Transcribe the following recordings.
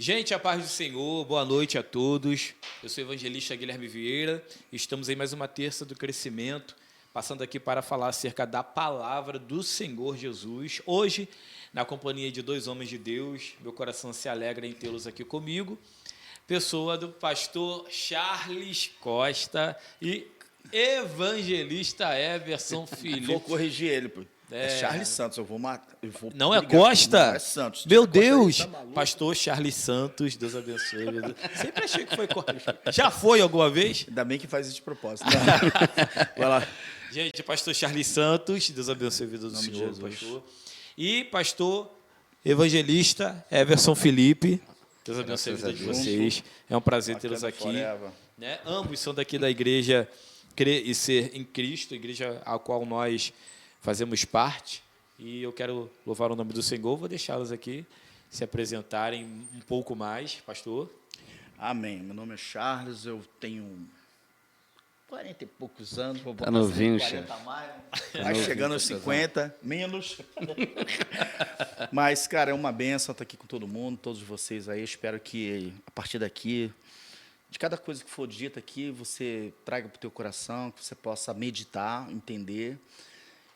Gente, a paz do Senhor, boa noite a todos. Eu sou o evangelista Guilherme Vieira. Estamos em mais uma terça do crescimento, passando aqui para falar acerca da palavra do Senhor Jesus. Hoje, na companhia de dois homens de Deus, meu coração se alegra em tê-los aqui comigo. Pessoa do pastor Charles Costa e evangelista Everson Filipe. Vou corrigir ele, pô. É Charles Santos, eu vou matar. Não é Costa? Não, é Santos. Meu Costa, Deus! tá maluco? Pastor Charles Santos, Deus abençoe. Meu Deus. Sempre achei que foi Costa. Já foi alguma vez? Ainda bem que faz isso de propósito. Vai lá. Gente, pastor Charles Santos, Deus abençoe a vida do Nome de Senhor, Jesus. pastor. E pastor evangelista Everson Filipe, Deus abençoe a vida de vocês. É um prazer tê-los aqui. Né? Ambos são daqui da igreja Crer e Ser em Cristo, igreja a qual nós fazemos parte. E eu quero louvar o nome do Senhor. Vou deixá-los aqui se apresentarem um pouco mais, pastor. Amém. Meu nome é Charles, eu tenho 40 e poucos anos. Vou Tá novinho, 40 a mais. Tá Vai novinho, chegando aos 50, menos. Mas, cara, é uma bênção estar aqui com todo mundo, todos vocês aí. Espero que, a partir daqui, de cada coisa que for dita aqui, você traga para o teu coração, que você possa meditar, entender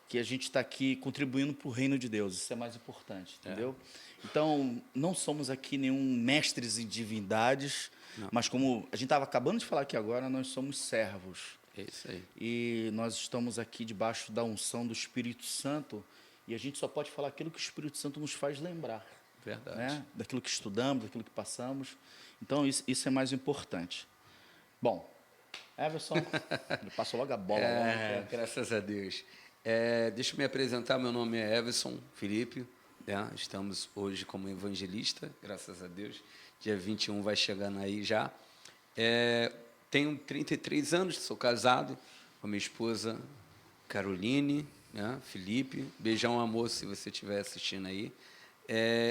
que a gente está aqui contribuindo para o reino de Deus. Isso é mais importante, entendeu? Então, não somos aqui nenhum mestres em divindades, mas como a gente estava acabando de falar aqui agora, nós somos servos. É isso aí. E nós estamos aqui debaixo da unção do Espírito Santo e a gente só pode falar aquilo que o Espírito Santo nos faz lembrar. Verdade. Né? Daquilo que estudamos, daquilo que passamos. Então, isso é mais importante. Bom, Everson, ele passou logo a bola. Graças a Deus. Deixa eu me apresentar, meu nome é Everson Filipe, né? Estamos hoje como evangelista, graças a Deus. Dia 21 vai chegando aí já. Tenho 33 anos, sou casado com a minha esposa Caroline, né? Felipe. Beijão, amor, se você estiver assistindo aí.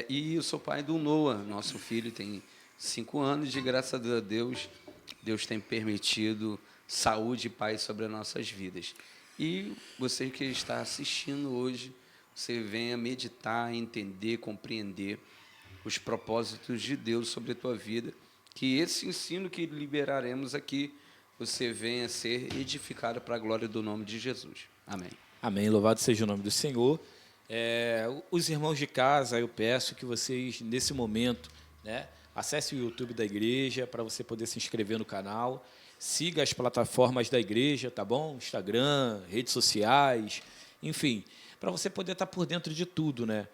E eu sou pai do Noah, nosso filho tem 5 anos e, graças a Deus, Deus tem permitido saúde e paz sobre as nossas vidas. E você que está assistindo hoje, você venha meditar, entender, compreender os propósitos de Deus sobre a tua vida, que esse ensino que liberaremos aqui, você venha ser edificado para a glória do nome de Jesus. Amém. Amém, louvado seja o nome do Senhor. Os irmãos de casa, eu peço que vocês, nesse momento, né, acesse o YouTube da igreja para você poder se inscrever no canal. Siga as plataformas da igreja, tá bom? Instagram, redes sociais, enfim, para você poder estar por dentro de tudo, né?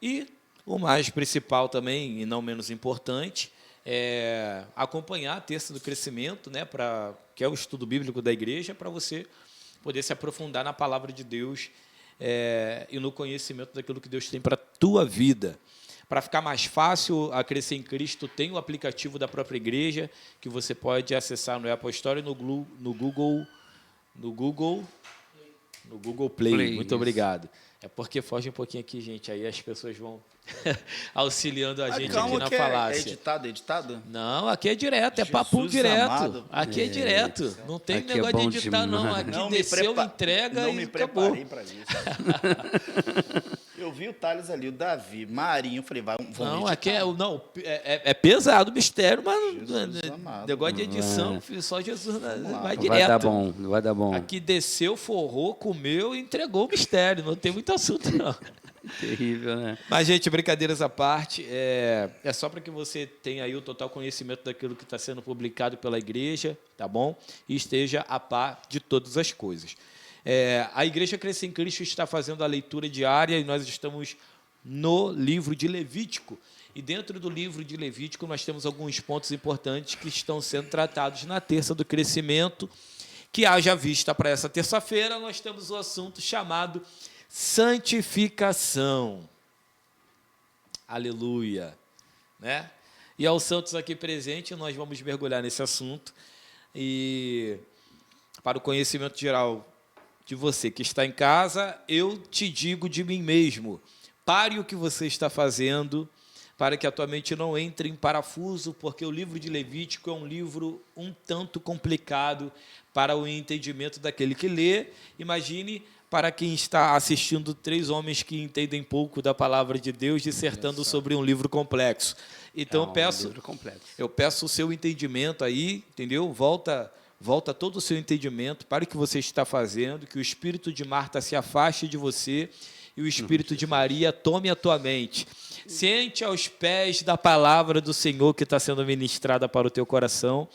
E o mais principal também, e não menos importante, é acompanhar a Terça do Crescimento, né? Que é o estudo bíblico da igreja, para você poder se aprofundar na palavra de Deus e no conhecimento daquilo que Deus tem para a tua vida. Para ficar mais fácil a crescer em Cristo, tem o aplicativo da própria igreja, que você pode acessar no Apple Store e no Google Play. Muito obrigado. É porque foge um pouquinho aqui, gente, aí as pessoas vão auxiliando a gente aqui na falácia. É editado? Não, aqui é direto, é Jesus papo direto. amado. Aqui é direto. Não tem Aqui negócio é bom de editar, não. demais. Aqui desceu, entrega não e me acabou. preparei para isso. Eu vi o Thales ali, o Davi, Marinho, eu falei, vamos Não, editar. aqui é pesado o mistério, mas Jesus amado. negócio de edição, filho, só Jesus vai direto. Vai dar bom, vai dar bom. Aqui desceu, forrou, comeu e entregou o mistério. Não tem muito assunto, não. Terrível, né? Mas, gente, brincadeiras à parte, é só para que você tenha aí o total conhecimento daquilo que está sendo publicado pela igreja, tá bom? E esteja a par de todas as coisas. A Igreja Crescer em Cristo está fazendo a leitura diária e nós estamos no livro de Levítico. E dentro do livro de Levítico nós temos alguns pontos importantes que estão sendo tratados na Terça do Crescimento, que haja vista para essa terça-feira, nós temos o assunto chamado santificação. Aleluia. Né? E aos santos aqui presentes, nós vamos mergulhar nesse assunto. E para o conhecimento geral de você que está em casa, eu te digo de mim mesmo, pare o que você está fazendo, para que a tua mente não entre em parafuso, porque o livro de Levítico é um livro um tanto complicado para o entendimento daquele que lê. Imagine para quem está assistindo 3 homens que entendem pouco da palavra de Deus, dissertando sobre um livro complexo. Então, livro complexo. eu peço o seu entendimento aí, entendeu? Volta todo o seu entendimento para o que você está fazendo, que o espírito de Marta se afaste de você e o espírito de Maria tome a tua mente. Sente aos pés da palavra do Senhor que está sendo ministrada para o teu coração.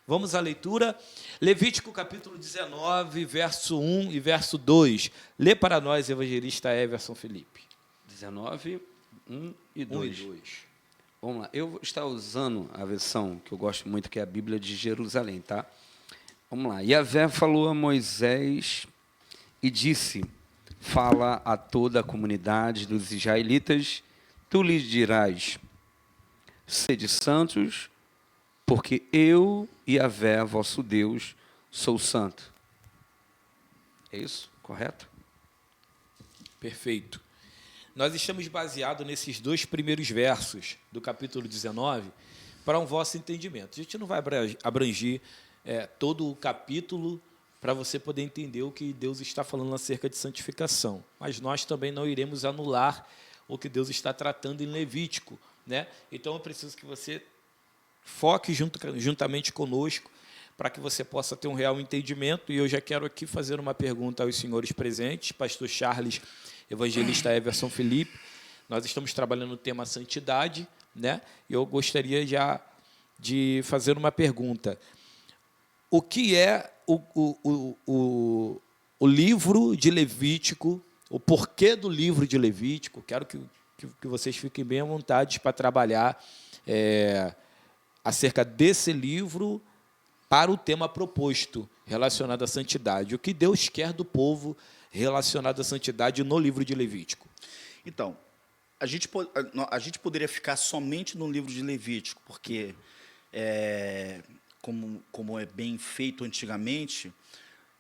Vamos à leitura. Levítico capítulo 19, verso 1 e verso 2. Lê para nós, evangelista Everson Felipe. 19, 1 e 2. Vamos lá. Eu vou estar usando a versão que eu gosto muito, que é a Bíblia de Jerusalém, tá? Vamos lá. Yahvé falou a Moisés e disse: fala a toda a comunidade dos israelitas, tu lhes dirás: sede santos, porque eu, Yahvé, vosso Deus, sou santo. É isso? Correto? Perfeito. Nós estamos baseados nesses 2 primeiros versos do capítulo 19 para um vosso entendimento. A gente não vai abranger todo o capítulo para você poder entender o que Deus está falando acerca de santificação. Mas nós também não iremos anular o que Deus está tratando em Levítico, né? Então, eu preciso que você foque juntamente conosco para que você possa ter um real entendimento. E eu já quero aqui fazer uma pergunta aos senhores presentes, pastor Charles, evangelista Everson Felipe. Nós estamos trabalhando o tema santidade, né? E eu gostaria já de fazer uma pergunta. O que é o livro de Levítico, o porquê do livro de Levítico? Quero que vocês fiquem bem à vontade para trabalhar acerca desse livro para o tema proposto relacionado à santidade. O que Deus quer do povo relacionado à santidade no livro de Levítico? Então, a gente poderia ficar somente no livro de Levítico, porque, como é bem feito antigamente,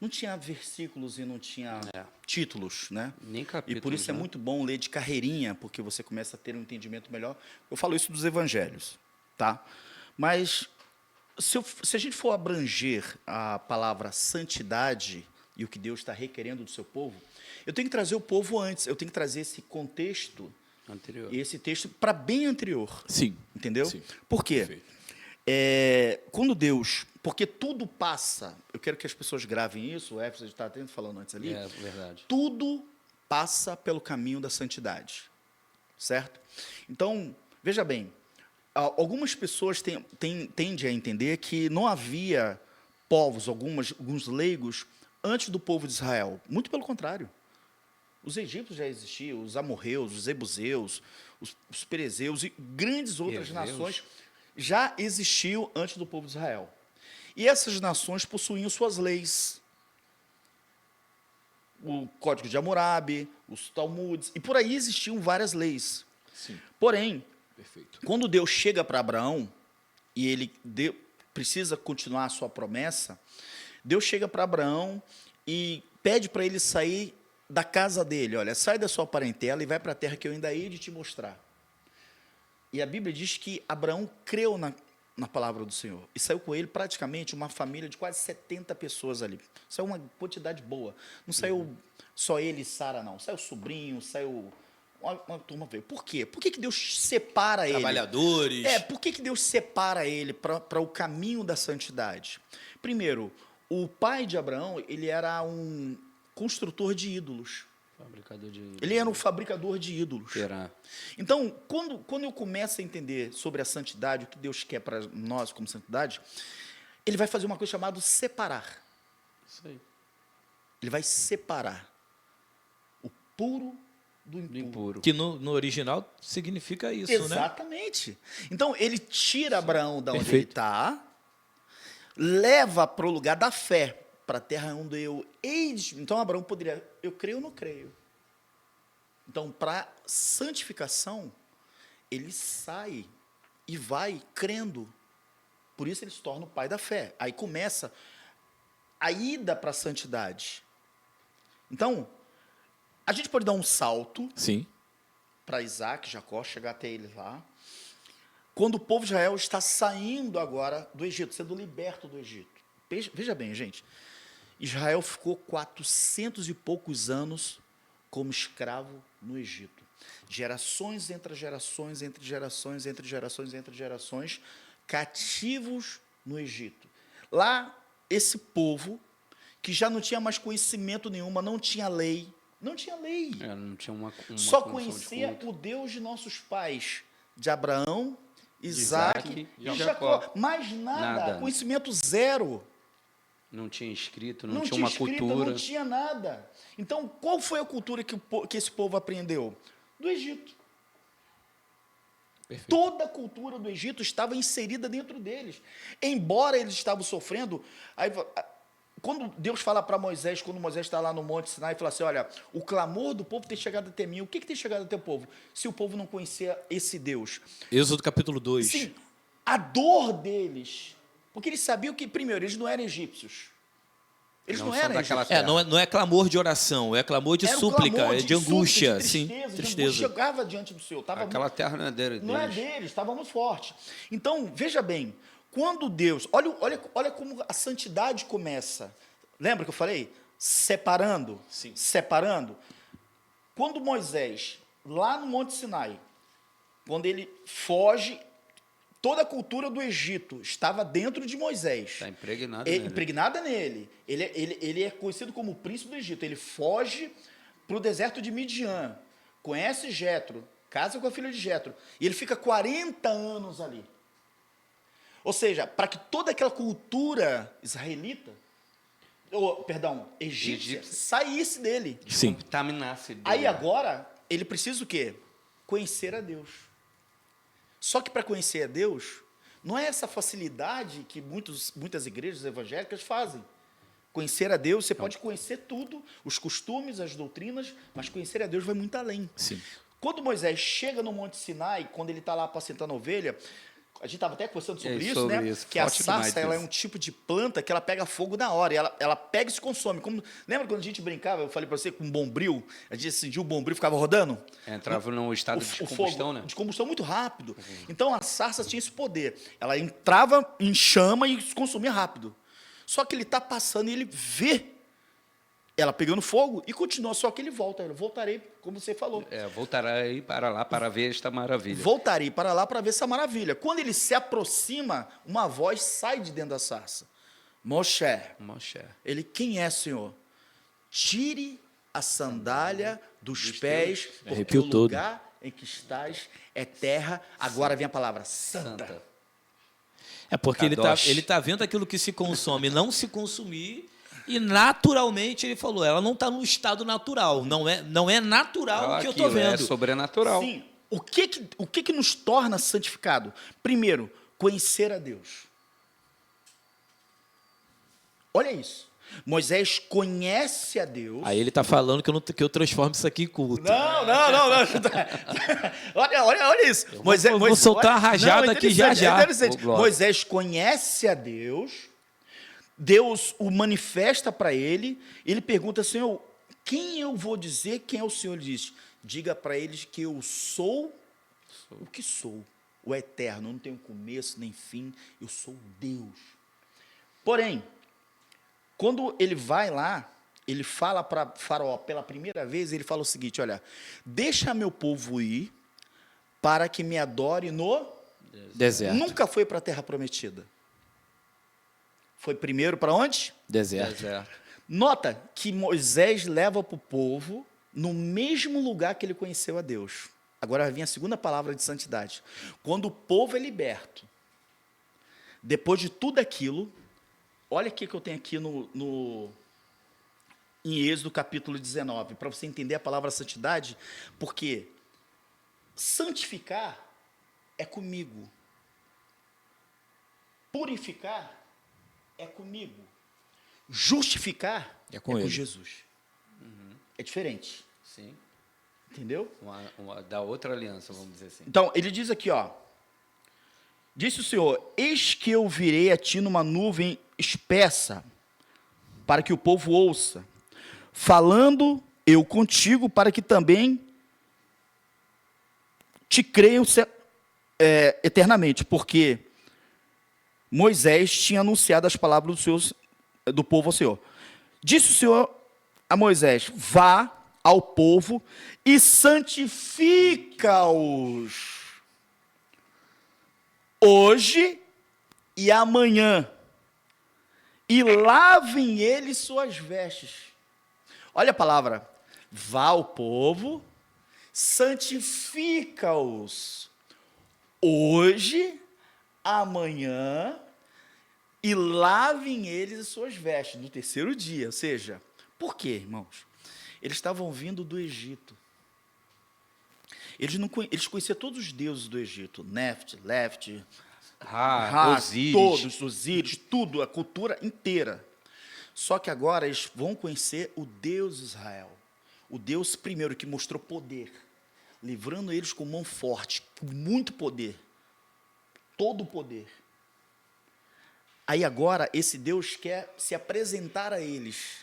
não tinha versículos e não tinha títulos, né? Nem capítulos. E por isso é muito bom ler de carreirinha, porque você começa a ter um entendimento melhor. Eu falo isso dos evangelhos, tá? Mas se a gente for abranger a palavra santidade e o que Deus está requerendo do seu povo, eu tenho que trazer o povo antes, eu tenho que trazer esse contexto anterior. E esse texto para bem anterior. Sim. Entendeu? Sim. Por quê? Perfeito. Quando Deus... Porque tudo passa... Eu quero que as pessoas gravem isso, o Éfeso está falando antes ali. É verdade. Tudo passa pelo caminho da santidade. Certo? Então, veja bem, algumas pessoas tendem a entender que não havia povos, alguns leigos, antes do povo de Israel. Muito pelo contrário. Os egípcios já existiam, os amorreus, os ebuseus, os perezeus e grandes outras nações já existiam antes do povo de Israel. E essas nações possuíam suas leis. O Código de Hammurabi, os Talmudes, e por aí existiam várias leis. Sim. Porém, Perfeito. quando Deus chega para Abraão, e ele precisa continuar a sua promessa, Deus chega para Abraão e pede para ele sair da casa dele. Olha, sai da sua parentela e vai para a terra que eu ainda hei de te mostrar. E a Bíblia diz que Abraão creu na palavra do Senhor. E saiu com ele praticamente uma família de quase 70 pessoas ali. Saiu uma quantidade boa. Não saiu só ele e Sara, não. Saiu sobrinho, saiu... Uma turma veio. Por quê? Por que Deus separa ele? Trabalhadores. Por que Deus separa ele para o caminho da santidade? Primeiro, o pai de Abraão, ele era um construtor de ídolos. Fabricador de ídolos. Ele era um fabricador de ídolos. Será? Então, quando eu começo a entender sobre a santidade, o que Deus quer para nós como santidade, ele vai fazer uma coisa chamada separar. Isso aí. Ele vai separar o puro do impuro. Que no original significa isso, Exatamente. Então, ele tira Abraão da onde ele Perfeito. está, leva para o lugar da fé, para a terra onde eu hei de... Então, Abraão poderia, eu creio ou não creio? Então, para santificação, ele sai e vai crendo. Por isso, ele se torna o pai da fé. Aí começa a ida para a santidade. Então, a gente pode dar um salto Sim. para Isaac, Jacó, chegar até ele lá. Quando o povo de Israel está saindo agora do Egito, sendo liberto do Egito. Veja bem, gente. Israel ficou 400 e poucos anos como escravo no Egito. Gerações entre gerações, entre gerações, entre gerações, entre gerações, cativos no Egito. Lá, esse povo, que já não tinha mais conhecimento nenhuma, não tinha lei, não tinha lei. Não tinha uma Só condição de conhecia culto. o Deus de nossos pais, de Abraão, Isaac e e Jacó. Jacó. Mais nada, Nada. conhecimento zero. Não tinha escrito, não, Não tinha tinha uma escrita, cultura. não tinha nada. Então, qual foi a cultura que esse povo aprendeu? Do Egito. Perfeito. Toda a cultura do Egito estava inserida dentro deles. Embora eles estavam sofrendo, aí, quando Deus fala para Moisés, quando Moisés está lá no Monte Sinai, fala assim, olha, o clamor do povo tem chegado até mim. O que tem chegado até o povo? Se o povo não conhecia esse Deus. Êxodo capítulo 2. Sim, a dor deles, porque eles sabiam que, primeiro, eles não eram egípcios. Eles não Não são eram daquela egípcios. Não é clamor de oração, é clamor de Era um súplica, clamor é de angústia, súplica, de sim, tristeza. De tristeza. angústia chegava diante do Senhor. Estava Aquela terra não é deles. Não é deles, estava muito forte. Então, veja bem, quando Deus... Olha como a santidade começa. Lembra que eu falei? Separando. Sim. Separando. Quando Moisés, lá no Monte Sinai, quando ele foge, toda a cultura do Egito estava dentro de Moisés. Está impregnado É nele. impregnada nele. Ele é conhecido como o príncipe do Egito. Ele foge para o deserto de Midian, conhece Jetro, casa com a filha de Jetro, e ele fica 40 anos ali. Ou seja, para que toda aquela cultura israelita, egípcia, saísse dele. Sim. Contaminasse dele. Aí agora, ele precisa o quê? Conhecer a Deus. Só que para conhecer a Deus, não é essa facilidade que muitas igrejas evangélicas fazem. Conhecer a Deus, você pode conhecer tudo, os costumes, as doutrinas, mas conhecer a Deus vai muito além. Sim. Quando Moisés chega no Monte Sinai, quando ele está lá apacentando a ovelha, a gente estava até conversando sobre isso, sobre né? isso. Que a Forte demais sarça ela é isso. um tipo de planta que ela pega fogo na hora, e ela pega e se consome. Lembra quando a gente brincava, eu falei para você, com um bombril, a gente acendia o bombril, ficava rodando? Entrava num estado de combustão, fogo, né? de combustão muito rápido. Então a sarça tinha esse poder. Ela entrava em chama e se consumia rápido. Só que ele está passando e ele vê ela pegando fogo e continua, só que ele volta. Eu voltarei, como você falou. Voltarei para lá para ver esta maravilha. Voltarei para lá para ver essa maravilha. Quando ele se aproxima, uma voz sai de dentro da sarça. Moshe. Ele, quem é, Senhor? Tire a sandália dos pés, porque Arrepio o todo. lugar em que estás é terra. Agora vem a palavra santa. É porque Kadosh. ele tá vendo aquilo que se consome não se consumir, e naturalmente ele falou, ela não está no estado natural, não é natural o que eu estou vendo. É sobrenatural. Sim. O que nos torna santificado? Primeiro, conhecer a Deus. Olha isso. Moisés conhece a Deus. Aí ele está falando que eu transformo isso aqui em culto. Não. olha isso. Vou soltar uma rajada aqui já. Moisés conhece a Deus, Deus o manifesta para ele, ele pergunta, Senhor, quem eu vou dizer, quem é o Senhor? Ele diz, diga para eles que eu sou o que sou, o eterno, não tenho começo nem fim, eu sou Deus. Porém, quando ele vai lá, ele fala para Faraó pela primeira vez, ele fala o seguinte, olha, deixa meu povo ir para que me adore no Deserto. Nunca foi para a terra prometida. Foi primeiro para onde? Deserto. Nota que Moisés leva para o povo no mesmo lugar que ele conheceu a Deus. Agora vai vir a segunda palavra de santidade. Quando o povo é liberto, depois de tudo aquilo, olha o que eu tenho aqui em Êxodo capítulo 19, para você entender a palavra santidade, porque santificar é comigo, purificar é comigo, justificar é com ele. Jesus. É diferente. Sim. Entendeu? Da outra aliança, vamos dizer assim. Então, ele diz aqui, ó. Disse o Senhor, eis que eu virei a ti numa nuvem espessa, para que o povo ouça, falando eu contigo, para que também te creiam eternamente, porque Moisés tinha anunciado as palavras do povo ao Senhor. Disse o Senhor a Moisés: vá ao povo e santifica-os hoje e amanhã, e lavem eles suas vestes. Olha a palavra: vá ao povo, santifica-os hoje, amanhã, e lavem eles as suas vestes no terceiro dia. Ou seja, por quê, irmãos? Eles estavam vindo do Egito. Eles conheciam todos os deuses do Egito: Neft, Left, Osíris. todos, Osíris, tudo, a cultura inteira. Só que agora eles vão conhecer o Deus Israel, o Deus primeiro que mostrou poder, livrando eles com mão forte, com muito poder, todo o poder. Aí agora esse Deus quer se apresentar a eles.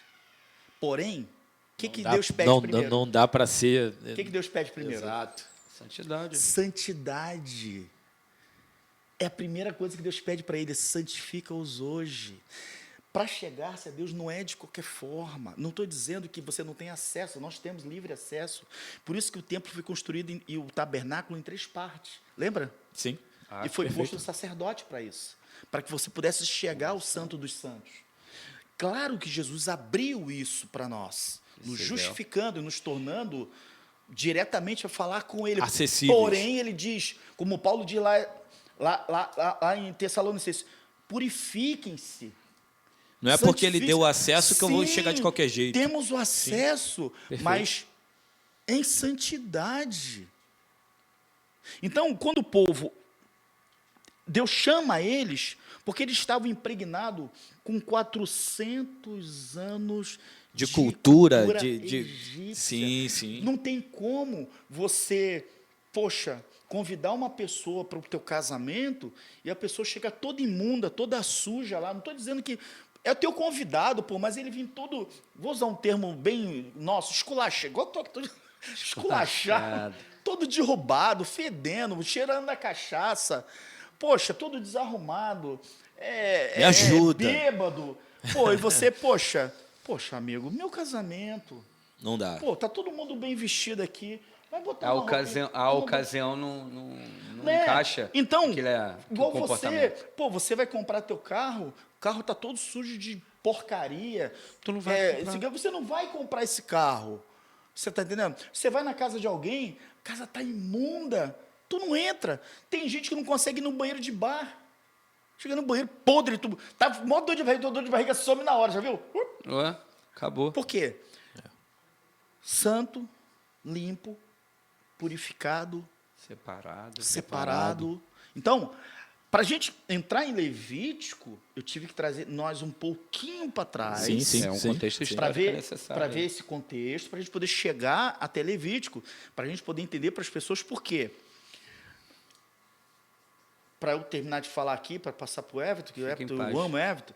Porém, o que Deus pede primeiro? Não dá para ser... O que Deus pede primeiro? Exato. Santidade. Santidade. É a primeira coisa que Deus pede para eles: santifica-os hoje. Para chegar-se a Deus não é de qualquer forma. Não estou dizendo que você não tem acesso, nós temos livre acesso. Por isso que o templo foi construído e o tabernáculo em 3 partes. Lembra? Sim. E foi posto um sacerdote para isso, para que você pudesse chegar ao Santo dos Santos. Claro que Jesus abriu isso para nós, nos justificando e nos tornando diretamente a falar com Ele. Acessíveis. Porém, ele diz, como Paulo diz lá em Tessalonicenses: purifiquem-se. Não é porque ele deu o acesso que eu vou chegar de qualquer jeito. Temos o acesso, mas em santidade. Então, quando o povo, Deus chama eles, porque eles estavam impregnados com 400 anos de cultura egípcia. Sim, sim. Não tem como você, convidar uma pessoa para o teu casamento e a pessoa chega toda imunda, toda suja lá. Não estou dizendo que é o teu convidado, mas ele vem todo, vou usar um termo bem nosso, esculachado, todo derrubado, fedendo, cheirando a cachaça, todo desarrumado, Me ajuda. Bêbado. E você, amigo, meu casamento. Não dá. Tá todo mundo bem vestido aqui. Vai botar a ocasião não encaixa. Então, igual você vai comprar teu carro, o carro tá todo sujo de porcaria. Tu não vai comprar. Você não vai comprar esse carro. Você tá entendendo? Você vai na casa de alguém, a casa tá imunda, tu não entra. Tem gente que não consegue ir no banheiro de bar. Chega no banheiro podre, tá mó dor de barriga some na hora, já viu? Ué, acabou. Por quê? Santo, limpo, purificado, separado. Então, para a gente entrar em Levítico, eu tive que trazer nós um pouquinho para trás. Sim, é um contexto histórico necessário. Para ver esse contexto, para a gente poder chegar até Levítico, para a gente poder entender para as pessoas por quê. Para eu terminar de falar aqui, para passar para o Everton, que eu amo o Everton,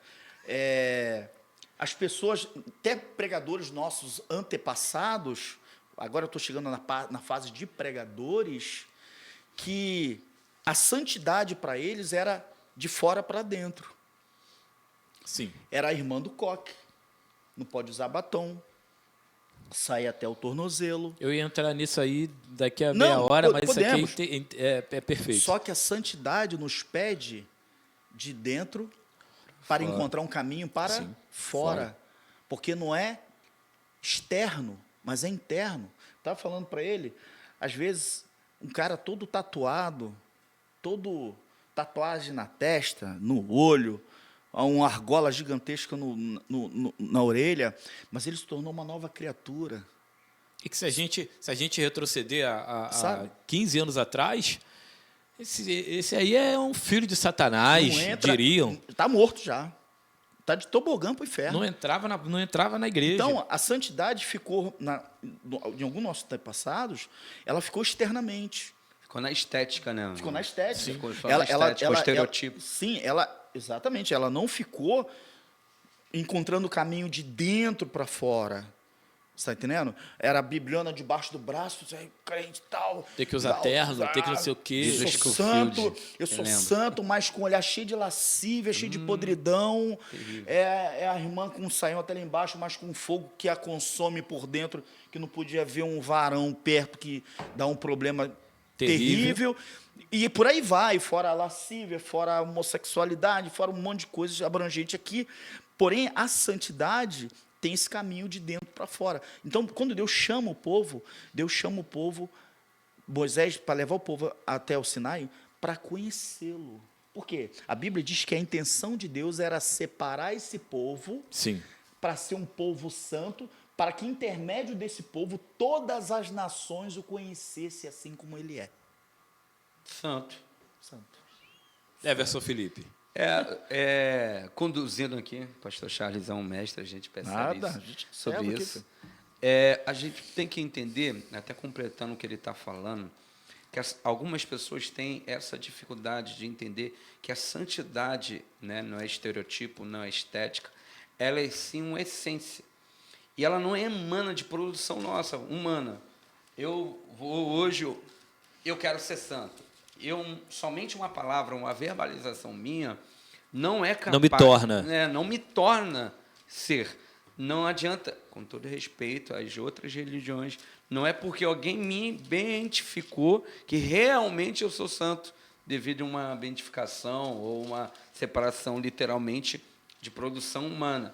as pessoas, até pregadores nossos antepassados, agora eu estou chegando na fase de pregadores, que a santidade para eles era de fora para dentro. Sim. Era a irmã do coque. Não pode usar batom. Sair até o tornozelo. Eu ia entrar nisso aí daqui a meia hora, mas podemos. Isso aqui é perfeito. Só que a santidade nos pede de dentro para encontrar um caminho para fora. Porque não é externo, mas é interno. Estava falando para ele, às vezes, um cara todo tatuado, todo tatuagem na testa, no olho, uma argola gigantesca na orelha, mas ele se tornou uma nova criatura. E que se a gente retroceder a 15 anos atrás, esse aí é um filho de Satanás, diriam. Está morto já. Está de tobogã para o inferno. Não entrava na igreja. Então, a santidade ficou, em alguns nossos antepassados, ela ficou externamente. Ficou na estética, né? Ficou na estética. Sim, ficou na estética, o estereotipo. Exatamente. Ela não ficou encontrando o caminho de dentro para fora. Você tá entendendo? Era a bibliona debaixo do braço, crente e tal. Tem que usar terno, tem que não sei o quê. Eu sou santo, eu sou santo, mas com olhar cheio de lascívia, cheio de podridão. É a irmã com um saião até lá embaixo, mas com fogo que a consome por dentro, que não podia ver um varão perto que dá um problema terrível. E por aí vai, fora a lascívia, fora a homossexualidade, fora um monte de coisas abrangente aqui. Porém, a santidade tem esse caminho de dentro para fora. Então, quando Deus chama o povo, Moisés, para levar o povo até o Sinai, para conhecê-lo. Por quê? A Bíblia diz que a intenção de Deus era separar esse povo para ser um povo santo, para que, intermédio desse povo, todas as nações o conhecessem assim como ele é. Santo. Everson Felipe. Conduzindo aqui, pastor Charles é um mestre, a gente percebe sobre isso. A gente tem que entender, até completando o que ele está falando, que algumas pessoas têm essa dificuldade de entender que a santidade, né, não é estereotipo, não é estética, ela é sim uma essência. E ela não emana de produção nossa, humana. Hoje eu quero ser santo. Somente uma palavra, uma verbalização minha, não é capaz... Não me torna. Não me torna ser. Não adianta, com todo respeito às outras religiões, não é porque alguém me beatificou que realmente eu sou santo, devido a uma beatificação ou uma separação, literalmente, de produção humana.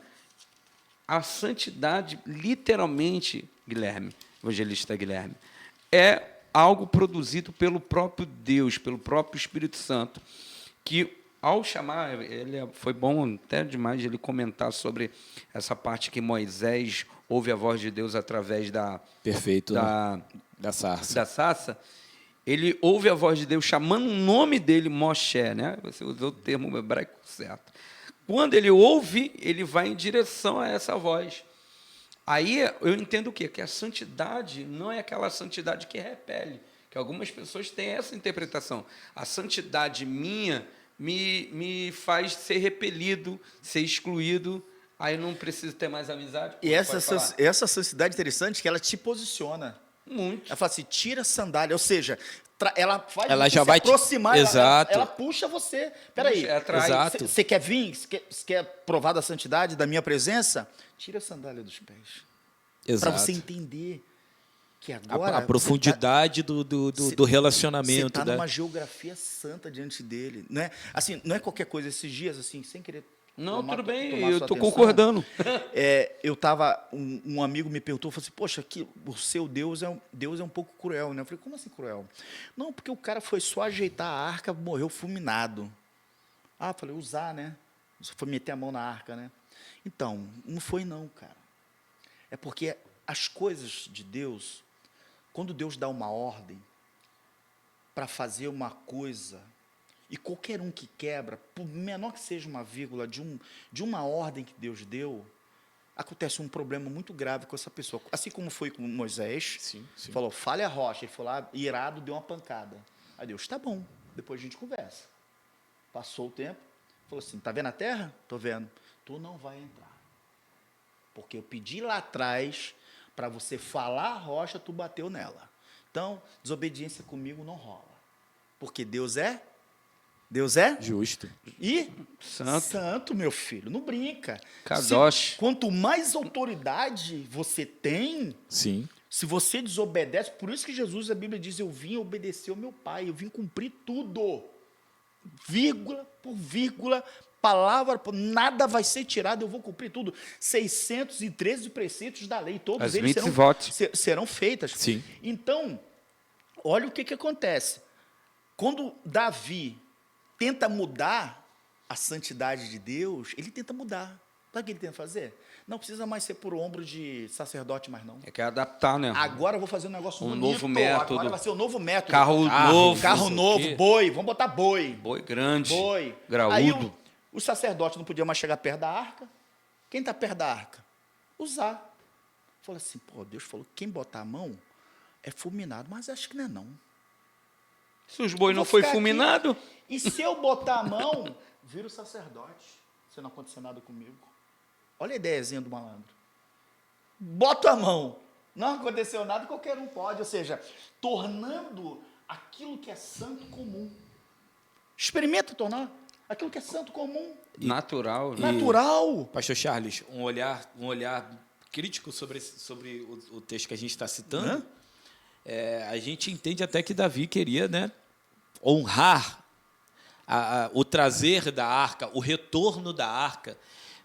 A santidade, literalmente, evangelista Guilherme, é algo produzido pelo próprio Deus, pelo próprio Espírito Santo, que, ao chamar, foi bom até demais ele comentar sobre essa parte que Moisés ouve a voz de Deus através da sarça. Ele ouve a voz de Deus chamando o nome dele, Moshe, né? Você usou o termo hebraico certo. Quando ele ouve, ele vai em direção a essa voz. Aí eu entendo o quê? Que a santidade não é aquela santidade que repele, que algumas pessoas têm essa interpretação. A santidade minha me faz ser repelido, ser excluído, aí não preciso ter mais amizade. E essa santidade interessante que ela te posiciona. Muito. Ela fala assim, tira a sandália, ou seja, ela faz ela você já vai aproximar, exato. Ela puxa você. Peraí, você quer vir? Você quer provar da santidade, da minha presença? Tira a sandália dos pés. Para você entender que agora... A profundidade do relacionamento. Você está numa geografia santa diante dele. Não é, assim, não é qualquer coisa. Esses dias, assim, sem querer... Não, tudo bem, eu estou concordando. Um amigo me perguntou, falou assim, poxa, o seu Deus é um pouco cruel, né? Eu falei, como assim cruel? Não, porque o cara foi só ajeitar a arca, morreu fulminado. Ah, eu falei, usar, né? Só foi meter a mão na arca, né? Então, não foi não, cara. É porque as coisas de Deus, quando Deus dá uma ordem para fazer uma coisa, e qualquer um que quebra, por menor que seja uma vírgula de uma ordem que Deus deu, acontece um problema muito grave com essa pessoa. Assim como foi com Moisés, sim. Falou, fale a rocha, ele foi lá, irado, deu uma pancada. Aí Deus, tá bom, depois a gente conversa. Passou o tempo, falou assim, tá vendo a terra? Tô vendo. Tu não vai entrar. Porque eu pedi lá atrás para você falar a rocha, tu bateu nela. Então, desobediência comigo não rola. Porque Deus é justo. E santo, meu filho, não brinca. Kadosh. Quanto mais autoridade você tem, sim. Se você desobedece, por isso que Jesus, a Bíblia diz, eu vim obedecer ao meu Pai, eu vim cumprir tudo. Vírgula por vírgula, palavra, nada vai ser tirado, eu vou cumprir tudo. 613 preceitos da lei, todos eles serão feitas. Sim. Então, olha o que acontece. Quando Davi tenta mudar a santidade de Deus, ele tenta mudar. Sabe o que ele tenta fazer? Não precisa mais ser por ombro de sacerdote, mais não. É que adaptar, né? Agora eu vou fazer um negócio bonito. Novo método. Agora vai ser um novo método. Carro novo, boi. Vamos botar boi. Boi grande. Boi. Graúdo. Aí o sacerdote não podia mais chegar perto da arca. Quem está perto da arca? Usar. Falei assim, Deus falou, quem botar a mão é fulminado, mas acho que não é não. Se os bois não foi fulminado? Aqui, e se eu botar a mão, vira o sacerdote. Se não acontecer nada comigo. Olha a ideiazinha do malandro. bota a mão. Não aconteceu nada, qualquer um pode. Ou seja, tornando aquilo que é santo comum. Experimenta tornar aquilo que é santo comum. Natural. Né? Natural. Pastor Charles, um olhar crítico sobre o texto que a gente está citando. A gente entende até que Davi queria, né, honrar o trazer da arca, o retorno da arca,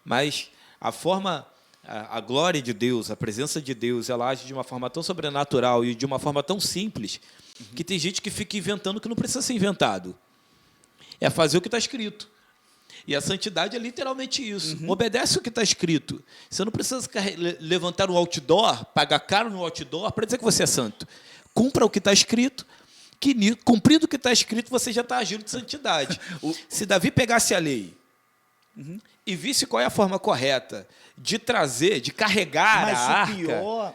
mas a glória de Deus, a presença de Deus, ela age de uma forma tão sobrenatural e de uma forma tão simples que tem gente que fica inventando o que não precisa ser inventado. É fazer o que está escrito. E a santidade é literalmente isso. Obedece o que está escrito. Você não precisa levantar um outdoor, pagar caro no outdoor para dizer que você é santo. Cumpra o que está escrito, que cumprido o que está escrito, você já está agindo de santidade. Se Davi pegasse a lei e visse qual é a forma correta de trazer, de carregar a arca... Mas o pior,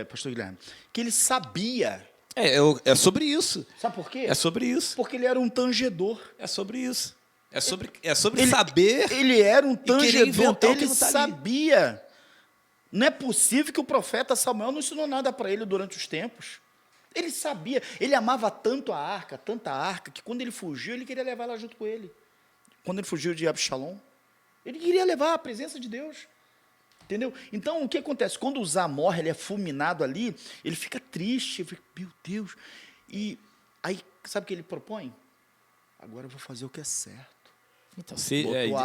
pastor Guilherme, que ele sabia. É sobre isso. Sabe por quê? É sobre isso. Porque ele era um tangedor. É sobre isso. É sobre saber. Ele era um tangedor, ele tá sabia. Não é possível que o profeta Samuel não ensinou nada para ele durante os tempos. Ele sabia. Ele amava tanto a arca, tanta arca, que quando ele fugiu, ele queria levar ela junto com ele. Quando ele fugiu de Absalom, ele queria levar a presença de Deus. Entendeu? Então, o que acontece? Quando o Zá morre, ele é fulminado ali, ele fica triste, ele fica, meu Deus. E aí, sabe o que ele propõe? Agora eu vou fazer o que é certo. Então,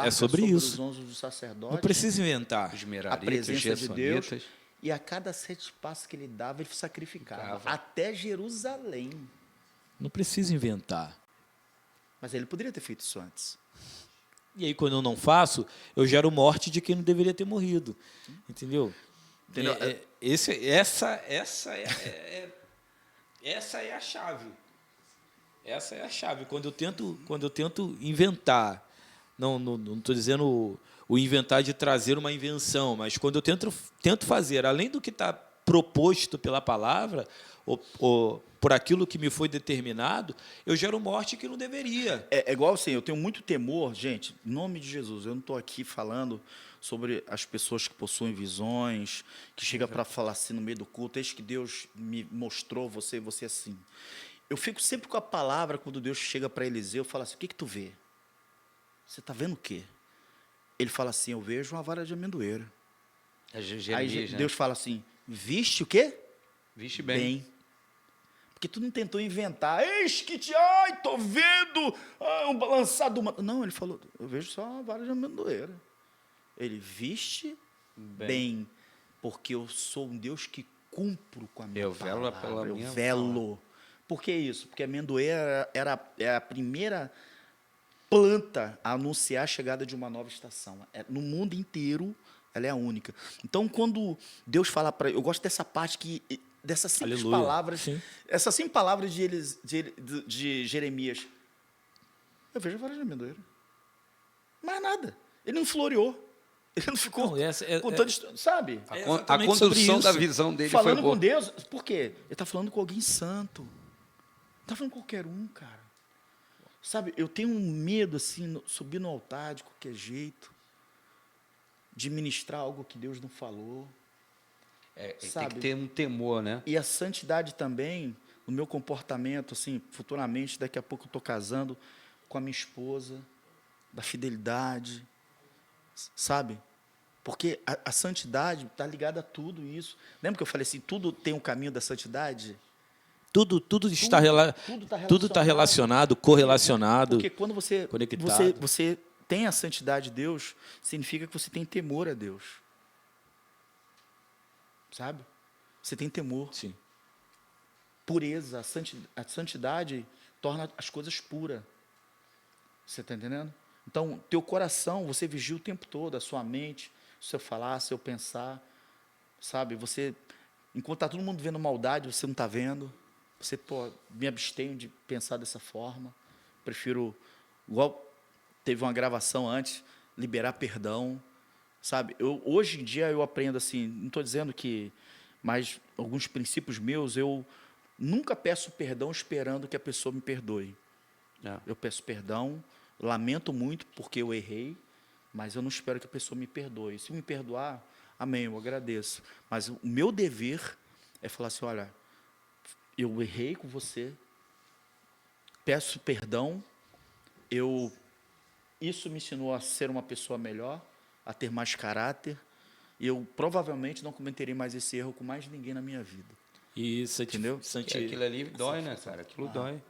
é sobre isso. Os ombros do sacerdote, não precisa inventar. A presença de Deus. E a cada 7 passos que ele dava, ele sacrificava. Até Jerusalém. Não precisa inventar. Mas ele poderia ter feito isso antes. E aí, quando eu não faço, eu gero morte de quem não deveria ter morrido. Entendeu? Essa é a chave. Essa é a chave. Quando eu tento inventar, não estou dizendo o inventar de trazer uma invenção, mas quando eu tento fazer, além do que está proposto pela palavra, ou por aquilo que me foi determinado, eu gero morte que não deveria. É igual assim, eu tenho muito temor, gente, em nome de Jesus, eu não estou aqui falando sobre as pessoas que possuem visões, que chegam para falar assim no meio do culto, eis que Deus me mostrou você assim. Eu fico sempre com a palavra, quando Deus chega para Eliseu, fala assim, o que tu vê? Você está vendo o quê? Ele fala assim, eu vejo uma vara de amendoeira. Aí Deus fala assim, viste o quê? Viste bem. Porque tu não tentou inventar, eis que estou vendo um balançado uma... Não, ele falou, eu vejo só uma vara de amendoeira. Ele, viste bem, porque eu sou um Deus que cumpro com a minha palavra. Eu velo. Por que isso? Porque a amendoeira é a primeira planta a anunciar a chegada de uma nova estação. No mundo inteiro, ela é a única. Então, quando Deus fala para... Eu gosto dessa parte dessas simples palavras. Sim. Essas simples palavras de Jeremias. Eu vejo a vara de amendoeira. Mais nada. Ele não floreou. Ele não ficou contando... Sabe? A condução da visão dele falando foi boa. com Deus. Por quê? Ele está falando com alguém santo. Não está falando com qualquer um, cara. Sabe, eu tenho um medo, assim, subir no altar de qualquer jeito, de ministrar algo que Deus não falou. Tem que ter um temor, né? E a santidade também, no meu comportamento, assim, futuramente, daqui a pouco eu estou casando com a minha esposa, da fidelidade, sabe? Porque a santidade está ligada a tudo isso. Lembra que eu falei assim, tudo tem um caminho da santidade? Tudo está relacionado, correlacionado. Porque quando você tem a santidade de Deus, significa que você tem temor a Deus. Sabe? Você tem temor. Sim. Pureza, a santidade torna as coisas puras. Você está entendendo? Então, teu coração, você vigia o tempo todo, a sua mente, o seu falar, o seu pensar. Sabe? Você, enquanto está todo mundo vendo maldade, você não está vendo. Você, me abstenho de pensar dessa forma. Prefiro, igual teve uma gravação antes, liberar perdão, sabe? Hoje em dia eu aprendo assim, não estou dizendo que, mas alguns princípios meus, eu nunca peço perdão esperando que a pessoa me perdoe. Eu peço perdão, lamento muito porque eu errei, mas eu não espero que a pessoa me perdoe. Se me perdoar, amém, eu agradeço. Mas o meu dever é falar assim, olha, eu errei com você, peço perdão, isso me ensinou a ser uma pessoa melhor, a ter mais caráter, e eu provavelmente não cometerei mais esse erro com mais ninguém na minha vida. E Entendeu? Aquilo ali dói, né, cara? Aquilo dói.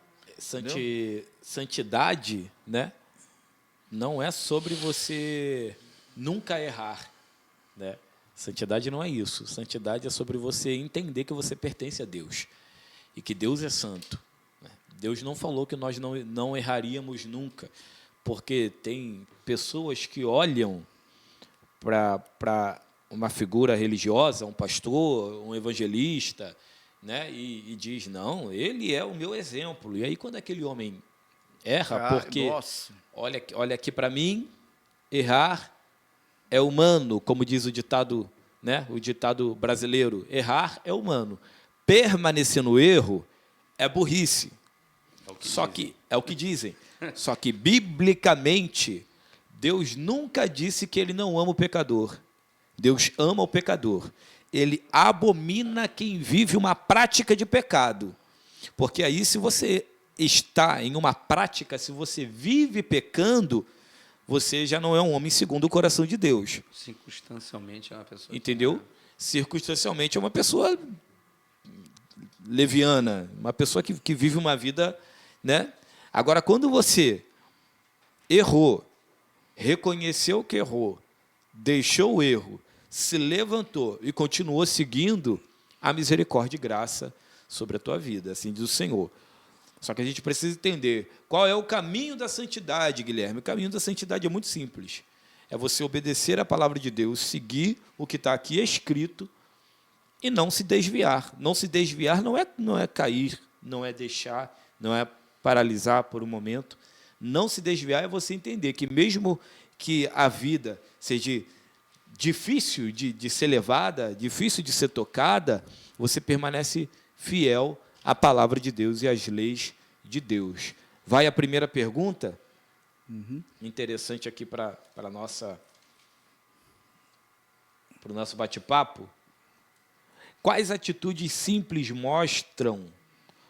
Santidade, né? Não é sobre você nunca errar, né? Santidade não é isso. Santidade é sobre você entender que você pertence a Deus e que Deus é santo, né? Deus não falou que nós não erraríamos nunca, porque tem pessoas que olham para uma figura religiosa, um pastor, um evangelista, né? E diz, não, ele é o meu exemplo. E aí, quando aquele homem erra, porque, Nossa. olha aqui para mim, errar é humano, como diz o ditado, né? O ditado brasileiro, errar é humano. Permanecer no erro é burrice. É o que dizem. Só que, biblicamente, Deus nunca disse que ele não ama o pecador. Deus ama o pecador. Ele abomina quem vive uma prática de pecado. Porque aí, se você está em uma prática, se você vive pecando, você já não é um homem segundo o coração de Deus. Circunstancialmente é uma pessoa... Entendeu? Circunstancialmente é uma pessoa leviana, uma pessoa que vive uma vida, né? Agora, quando você errou, reconheceu que errou, deixou o erro, se levantou e continuou seguindo, a misericórdia e graça sobre a tua vida, assim diz o Senhor. Só que a gente precisa entender qual é o caminho da santidade, Guilherme. O caminho da santidade é muito simples. É você obedecer a palavra de Deus, seguir o que está aqui escrito e não se desviar. Não se desviar não é cair, não é deixar, não é paralisar por um momento. Não se desviar é você entender que mesmo que a vida seja difícil de ser levada, difícil de ser tocada, você permanece fiel à palavra de Deus e às leis de Deus. Vai a primeira pergunta? Interessante aqui para o nosso bate-papo. Quais atitudes simples mostram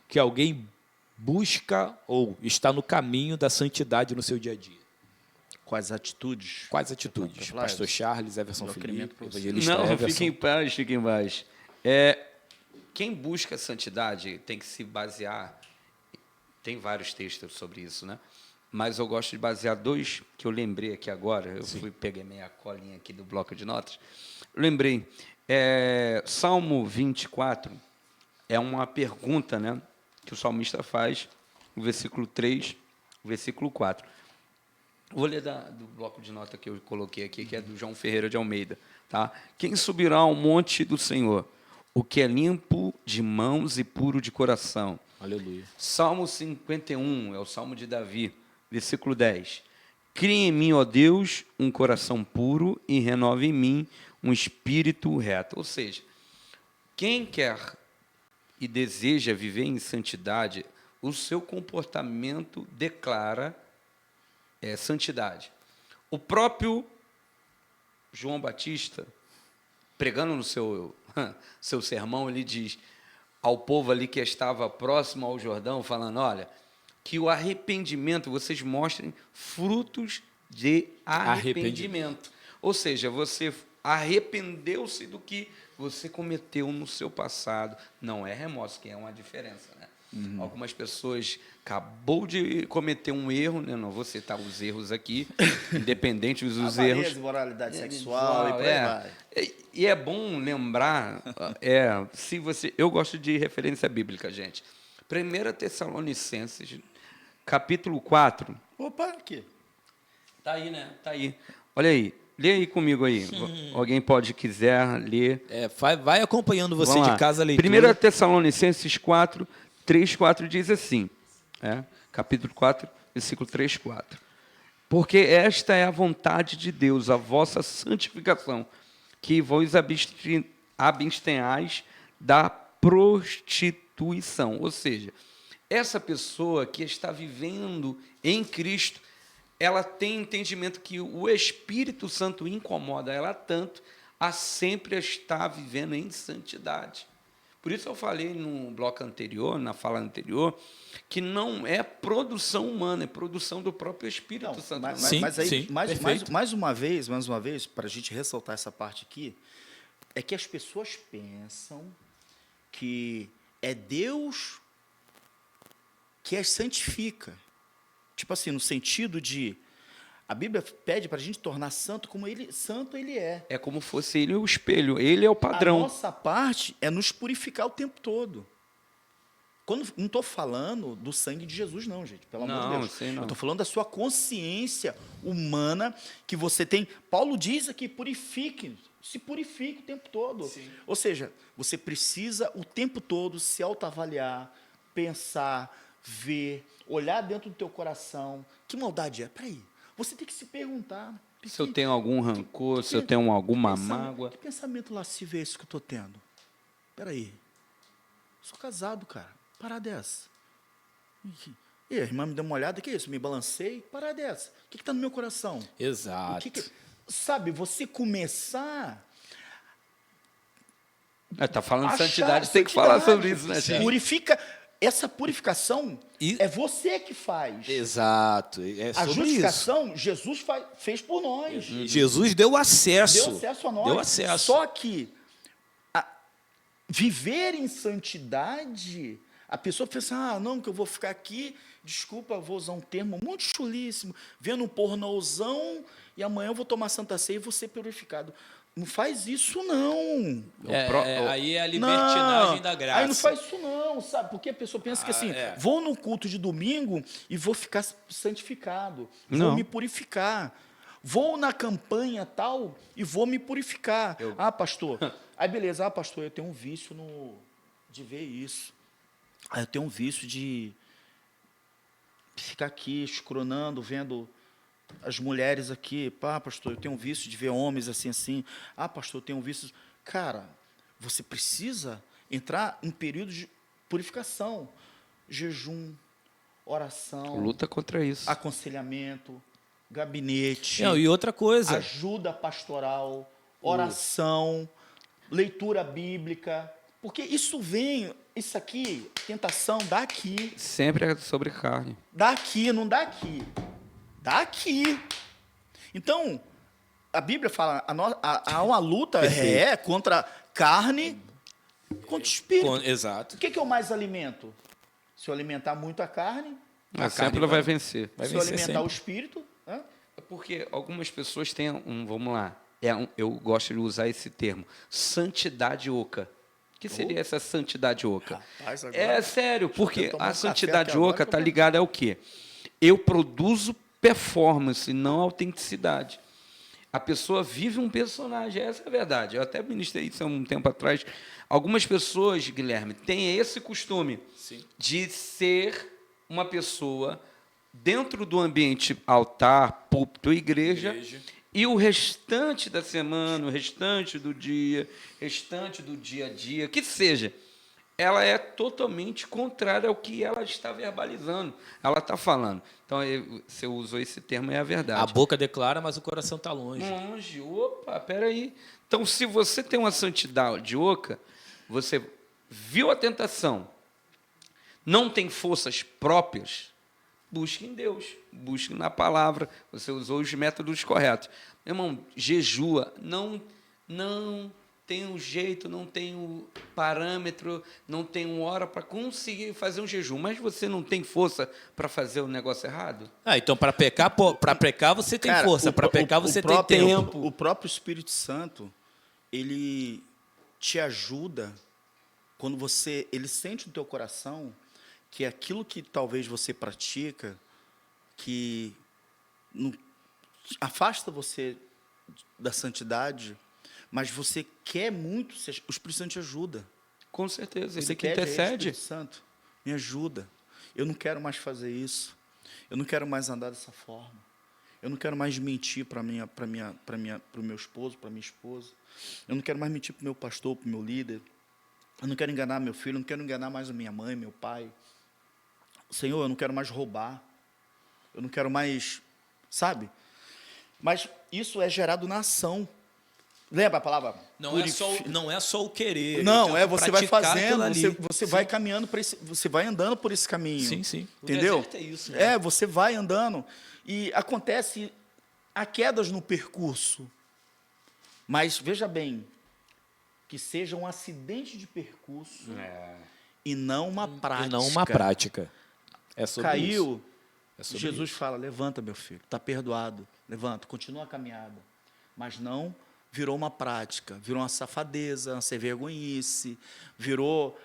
que alguém busca ou está no caminho da santidade no seu dia a dia? Quais atitudes? Quais atitudes? Pastor Charles, Everson Felipe, evangelista Não, Everson. fique em paz, fique em paz. Quem busca santidade tem que se basear... Tem vários textos sobre isso, né? Mas eu gosto de basear dois que eu lembrei aqui agora. Eu peguei minha colinha aqui do bloco de notas. Lembrei. Salmo 24 é uma pergunta, né, que o salmista faz, o versículo 3, o versículo 4. Vou ler do bloco de nota que eu coloquei aqui, que é do João Ferreira de Almeida. Tá? Quem subirá ao monte do Senhor? O que é limpo de mãos e puro de coração. Aleluia. Salmo 51, é o Salmo de Davi, versículo 10. Cria em mim, ó Deus, um coração puro e renova em mim um espírito reto. Ou seja, quem quer e deseja viver em santidade, o seu comportamento declara santidade. O próprio João Batista, pregando no seu sermão, ele diz ao povo ali que estava próximo ao Jordão, falando, olha, que o arrependimento, vocês mostrem frutos de arrependimento. Ou seja, você arrependeu-se do que você cometeu no seu passado. Não é remorso, que é uma diferença, né? Algumas pessoas acabou de cometer um erro, né? Não vou citar os erros aqui, independente dos erros. Moralidade sexual e por aí vai. E é bom lembrar, eu gosto de referência bíblica, gente. 1 Tessalonicenses, capítulo 4. Opa, aqui. Tá aí, né? Tá aí. Olha aí. Lê aí comigo aí. Alguém quiser ler. Vai acompanhando você de casa a leitura. 1 Tessalonicenses 4, 3, 4 diz assim. Capítulo 4, versículo 3, 4. Porque esta é a vontade de Deus, a vossa santificação, que vos abstenhais da prostituição. Ou seja, essa pessoa que está vivendo em Cristo, ela tem entendimento que o Espírito Santo incomoda ela tanto a sempre estar vivendo em santidade. Por isso eu falei no bloco anterior, na fala anterior, que não é produção humana, é produção do próprio Espírito Não, Santo. mas aí, perfeito. mais uma vez, para a gente ressaltar essa parte aqui, é que as pessoas pensam que é Deus que as santifica. Tipo assim, no sentido de, a Bíblia pede para a gente tornar santo como santo ele é. É como fosse ele o espelho, ele é o padrão. A nossa parte é nos purificar o tempo todo. Não estou falando do sangue de Jesus, não, gente, pelo amor de Deus. Sei não. Eu estou falando da sua consciência humana que você tem. Paulo diz aqui, se purifique o tempo todo. Sim. Ou seja, você precisa o tempo todo se autoavaliar, pensar, ver, olhar dentro do teu coração. Que maldade é? Peraí, você tem que se perguntar. Se eu tenho algum rancor, se eu tenho alguma mágoa. Que pensamento lascivo é esse que eu estou tendo? Peraí, sou casado, cara. Parada dessa. E a irmã me deu uma olhada, que é isso? Me balancei, parada dessa. O que está no meu coração? Exato. Sabe, você começar... Está falando de achar santidade, tem que falar sobre isso, né, gente? Purifica. Essa purificação E- é você que faz. Exato. É A sobre isso. justificação, Jesus fez por nós. Jesus deu acesso. Deu acesso a nós. Deu acesso. Só que viver em santidade, a pessoa pensa, não, que eu vou ficar aqui, desculpa, vou usar um termo muito chulíssimo, vendo um pornozão, e amanhã eu vou tomar Santa Ceia e vou ser purificado. Não faz isso, não. Aí é a libertinagem Não, da graça. Aí não faz isso, não, sabe? Porque a pessoa pensa que assim, vou no culto de domingo e vou ficar santificado, vou me purificar. Vou na campanha tal e vou me purificar. Pastor. Aí, beleza. Pastor, eu tenho um vício de ver isso. Eu tenho um vício de ficar aqui escronando, vendo as mulheres aqui. Pastor, eu tenho um vício de ver homens assim, assim. Pastor, eu tenho um vício... Cara, você precisa entrar em período de purificação. Jejum, oração. Luta contra isso. Aconselhamento, gabinete. Não, e outra coisa. Ajuda pastoral, oração, leitura bíblica. Porque isso aqui, tentação, dá aqui. Sempre é sobre carne. Dá aqui, não dá aqui. Dá aqui. Então, a Bíblia fala, há uma luta contra carne, contra espírito. Exato. O que eu mais alimento? Se eu alimentar muito a carne, Sempre vai vencer. se eu alimentar o espírito... Porque algumas pessoas têm vamos lá, eu gosto de usar esse termo, santidade oca. O que seria essa santidade oca? Rapaz, agora, é sério, porque tomar a um santidade café aqui oca agora, está ligada ao quê? Eu produzo performance, não autenticidade. A pessoa vive um personagem, essa é a verdade. Eu até ministrei isso há um tempo atrás. Algumas pessoas, Guilherme, têm esse costume de ser uma pessoa dentro do ambiente altar, púlpito, igreja, e o restante da semana, o restante do dia a dia, que seja, ela é totalmente contrária ao que ela está verbalizando, ela está falando. Então, você usou esse termo, é a verdade. A boca declara, mas o coração está longe. Longe, opa, peraí. Então, se você tem uma santidade oca, você viu a tentação, não tem forças próprias, busque em Deus, busque na palavra. Você usou os métodos corretos. Meu irmão, jejua, não tem um jeito, não tem um parâmetro, não tem uma hora para conseguir fazer um jejum, mas você não tem força para fazer o negócio errado? Então para pecar você tem força, para pecar você tem tempo. O próprio Espírito Santo, ele te ajuda quando ele sente no teu coração que aquilo que talvez você pratica, que afasta você da santidade, mas você quer muito, o Espírito Santo te ajuda. Com certeza, você ele pede intercede. Espírito Santo, me ajuda. Eu não quero mais fazer isso. Eu não quero mais andar dessa forma. Eu não quero mais mentir para o meu esposo, para minha esposa. Eu não quero mais mentir para o meu pastor, para o meu líder. Eu não quero enganar meu filho, eu não quero enganar mais a minha mãe, meu pai. Senhor, eu não quero mais roubar. Eu não quero mais, sabe? Mas isso é gerado na ação. Lembra a palavra? Não é só o querer. Não, eu você vai praticar fazendo, aquilo ali. você vai caminhando por esse, você vai andando por esse caminho. Sim, sim. Entendeu? O deserto é isso, né? Você vai andando e acontece há quedas no percurso. Mas veja bem, que seja um acidente de percurso e não uma prática. E não uma prática. É sobre isso. Caiu, É sobre Jesus isso. fala, levanta, meu filho, está perdoado. Levanta, continua a caminhada. Mas não virou uma prática, virou uma safadeza, uma sem vergonhice, virou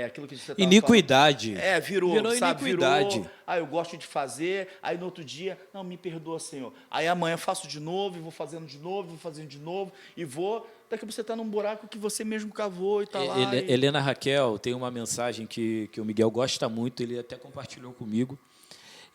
aquilo que você estava Iniquidade. falando. Virou iniquidade. Eu gosto de fazer, aí no outro dia, não, me perdoa, Senhor. Aí amanhã eu faço de novo, e vou fazendo de novo, vou fazendo de novo, e vou, daqui você está num buraco que você mesmo cavou e está lá. Helena Raquel tem uma mensagem que o Miguel gosta muito, ele até compartilhou comigo,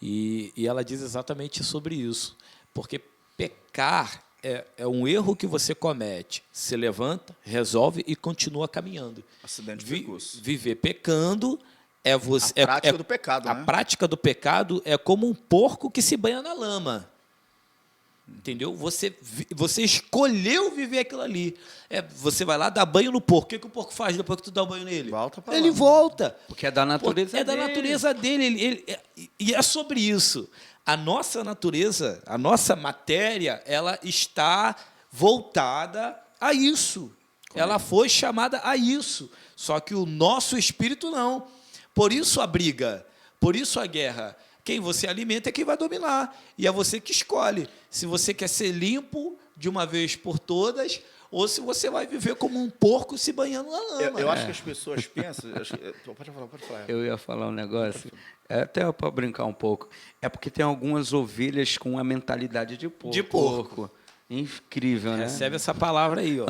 e ela diz exatamente sobre isso. Porque pecar é um erro que você comete. Se levanta, resolve e continua caminhando. Acidente de percurso. Viver pecando é você. A prática do pecado, A né? prática do pecado é como um porco que se banha na lama. Entendeu? Você escolheu viver aquilo ali. Você vai lá dar banho no porco. O que o porco faz depois que tu dá o banho nele? Volta pra Ele lá. volta. Porque é da natureza É da dele. natureza dele. E é sobre isso. A nossa natureza, a nossa matéria, ela está voltada a isso. Ela foi chamada a isso. Só que o nosso espírito não. Por isso a briga, por isso a guerra. Quem você alimenta é quem vai dominar. E é você que escolhe se você quer ser limpo de uma vez por todas ou se você vai viver como um porco se banhando na lama. Eu acho que as pessoas pensam... Pode falar. Eu ia falar um negócio, até para brincar um pouco. É porque tem algumas ovelhas com a mentalidade de porco. De porco. Incrível, né? Recebe essa palavra aí, ó.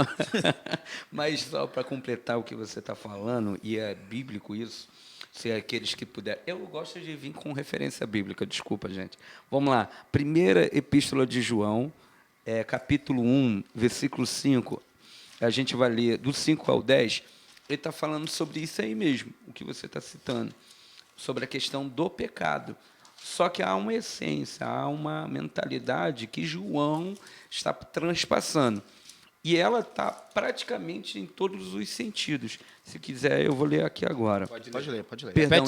Mas só para completar o que você está falando, e é bíblico isso, se aqueles que puderem... Eu gosto de vir com referência bíblica, desculpa, gente. Vamos lá. Primeira Epístola de João, capítulo 1, versículo 5. A gente vai ler do 5 ao 10. Ele está falando sobre isso aí mesmo, o que você está citando, sobre a questão do pecado. Só que há uma essência, há uma mentalidade que João está transpassando. E ela está praticamente em todos os sentidos. Se quiser, eu vou ler aqui agora. Pode ler. Perdão,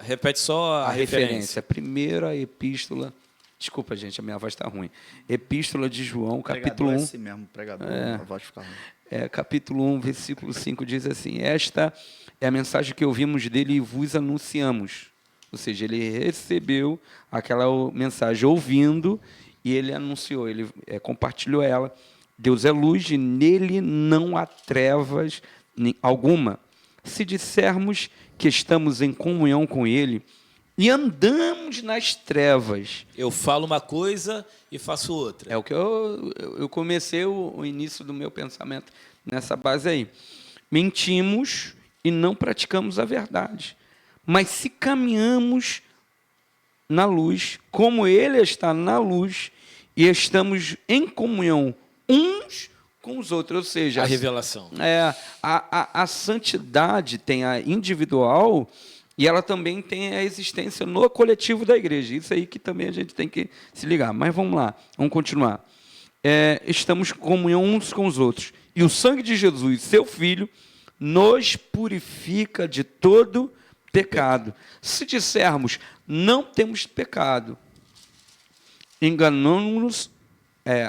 Repete só a referência. Primeira epístola... Desculpa, gente, a minha voz está ruim. Epístola de João, capítulo 1. É assim mesmo, pregador, a voz fica ruim. Capítulo 1, versículo 5, diz assim: esta é a mensagem que ouvimos dele e vos anunciamos. Ou seja, ele recebeu aquela mensagem ouvindo e ele anunciou, ele compartilhou ela. Deus é luz e nele não há trevas alguma. Se dissermos que estamos em comunhão com ele e andamos nas trevas... Eu falo uma coisa e faço outra. É o que eu comecei o início do meu pensamento nessa base aí. Mentimos e não praticamos a verdade. Mas se caminhamos na luz, como ele está na luz, e estamos em comunhão uns com os outros, ou seja... A revelação. A santidade tem a individual e ela também tem a existência no coletivo da igreja. Isso aí que também a gente tem que se ligar. Mas vamos lá, vamos continuar. Estamos em comunhão uns com os outros. E o sangue de Jesus, seu Filho, nos purifica de todo pecado. Se dissermos, não temos pecado, enganamos-nos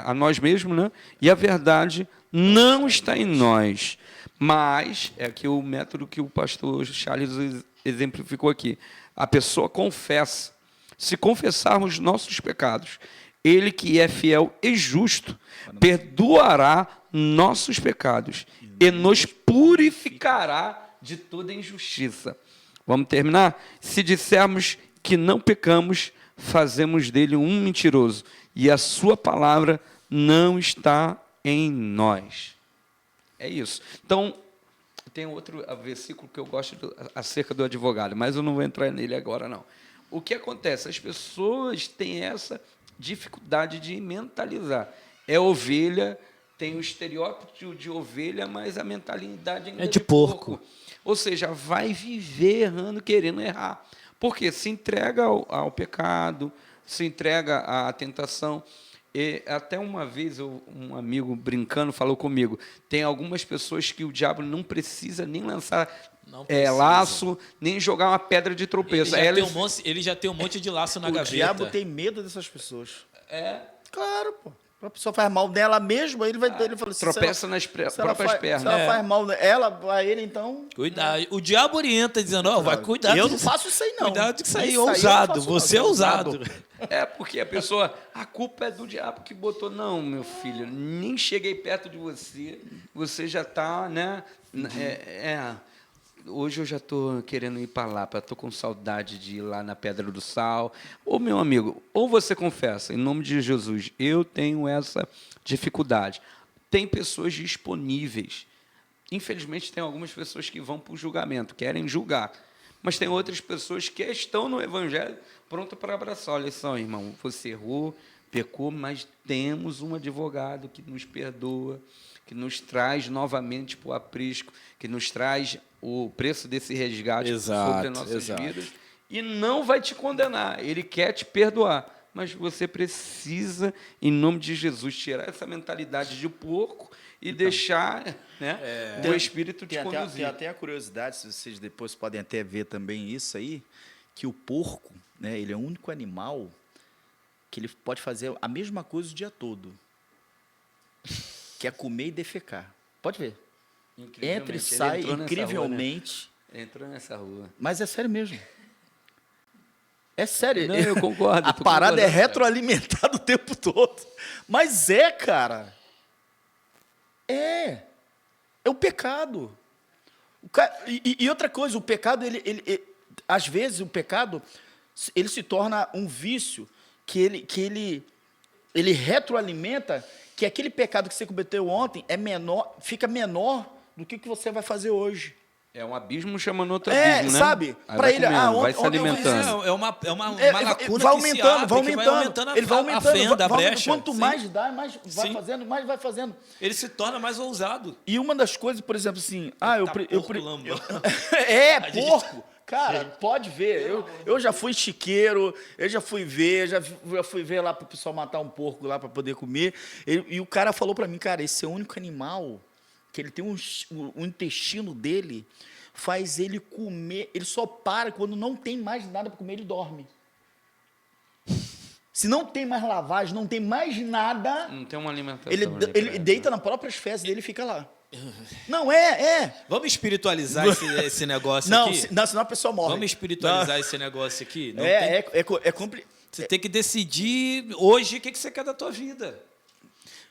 a nós mesmos, né? E a verdade não está em nós. Mas, é aqui o método que o pastor Charles exemplificou aqui. A pessoa confessa. Se confessarmos nossos pecados, ele que é fiel e justo, perdoará nossos pecados e nos purificará de toda injustiça. Vamos terminar? Se dissermos que não pecamos, fazemos dele um mentiroso e a sua palavra não está em nós. É isso. Então, tem outro versículo que eu gosto acerca do advogado, mas eu não vou entrar nele agora, não. O que acontece? As pessoas têm essa dificuldade de mentalizar. É ovelha, tem o estereótipo de ovelha, mas a mentalidade ainda é de porco. Ou seja, vai viver errando, querendo errar. Porque se entrega ao pecado, se entrega à tentação. E até uma vez um amigo brincando falou comigo, tem algumas pessoas que o diabo não precisa nem lançar Não precisa. laço, nem jogar uma pedra de tropeço. Ele já tem um monte de laço na O gaveta. diabo tem medo dessas pessoas. É, Claro, pô. A pessoa faz mal dela mesma, ele fala assim, tropeça nas próprias pernas. Se ela faz mal ela, a ele, então... Cuidado. O diabo orienta, dizendo, ó, vai cuidar. Eu não faço isso aí, não. Cuidado disso aí, Isso aí eu não ousado. faço, não. Você é ousado. É, porque a pessoa, a culpa é do diabo que botou. Não, meu filho, nem cheguei perto de você, você já está, né? Hoje eu já estou querendo ir para lá, estou com saudade de ir lá na Pedra do Sal. Ô, meu amigo, ou você confessa, em nome de Jesus, eu tenho essa dificuldade. Tem pessoas disponíveis. Infelizmente, tem algumas pessoas que vão para o julgamento, querem julgar. Mas tem outras pessoas que estão no Evangelho prontas para abraçar. Olha só, irmão, você errou, pecou, mas temos um advogado que nos perdoa, que nos traz novamente para o aprisco, que nos traz o preço desse resgate sobre as nossas vidas e não vai te condenar. Ele quer te perdoar, mas você precisa, em nome de Jesus, tirar essa mentalidade de porco e deixar, né, o Espírito te conduzir. Tem até a curiosidade, se vocês depois podem até ver também isso aí, que o porco, né, ele é o único animal que ele pode fazer a mesma coisa o dia todo, que é comer e defecar. Pode ver. Entra e sai incrivelmente. Entrou nessa rua. Mas é sério mesmo. É sério. Não, eu concordo. A parada é retroalimentada o tempo todo. Mas cara. É o pecado. E outra coisa, o pecado, às vezes, o pecado, ele se torna um vício que ele retroalimenta, que aquele pecado que você cometeu ontem fica menor do que você vai fazer hoje. É um abismo chamando outro abismo, né? Sabe? Para ele, vai se alimentando. É uma lacuna vai que se aumentando, abre, vai que aumentando, ele vai aumentando, a fenda, a brecha. Quanto Sim. mais dá, mais vai Sim. fazendo, mais vai fazendo. Ele se torna mais ousado. E uma das coisas, por exemplo, assim... porco. Cara, pode ver. Eu já fui chiqueiro, eu já fui ver lá para o pessoal matar um porco lá para poder comer. E o cara falou para mim, cara, esse é o único animal que ele tem o intestino dele, faz ele comer, ele só para quando não tem mais nada para comer, ele dorme. Se não tem mais lavagem, não tem mais nada... Não tem uma alimentação. Ele deita nas próprias fezes dele e fica lá. Não, Vamos espiritualizar esse negócio aqui? Não, senão a pessoa morre. Vamos espiritualizar esse negócio aqui? Você tem que decidir hoje o que você quer da tua vida.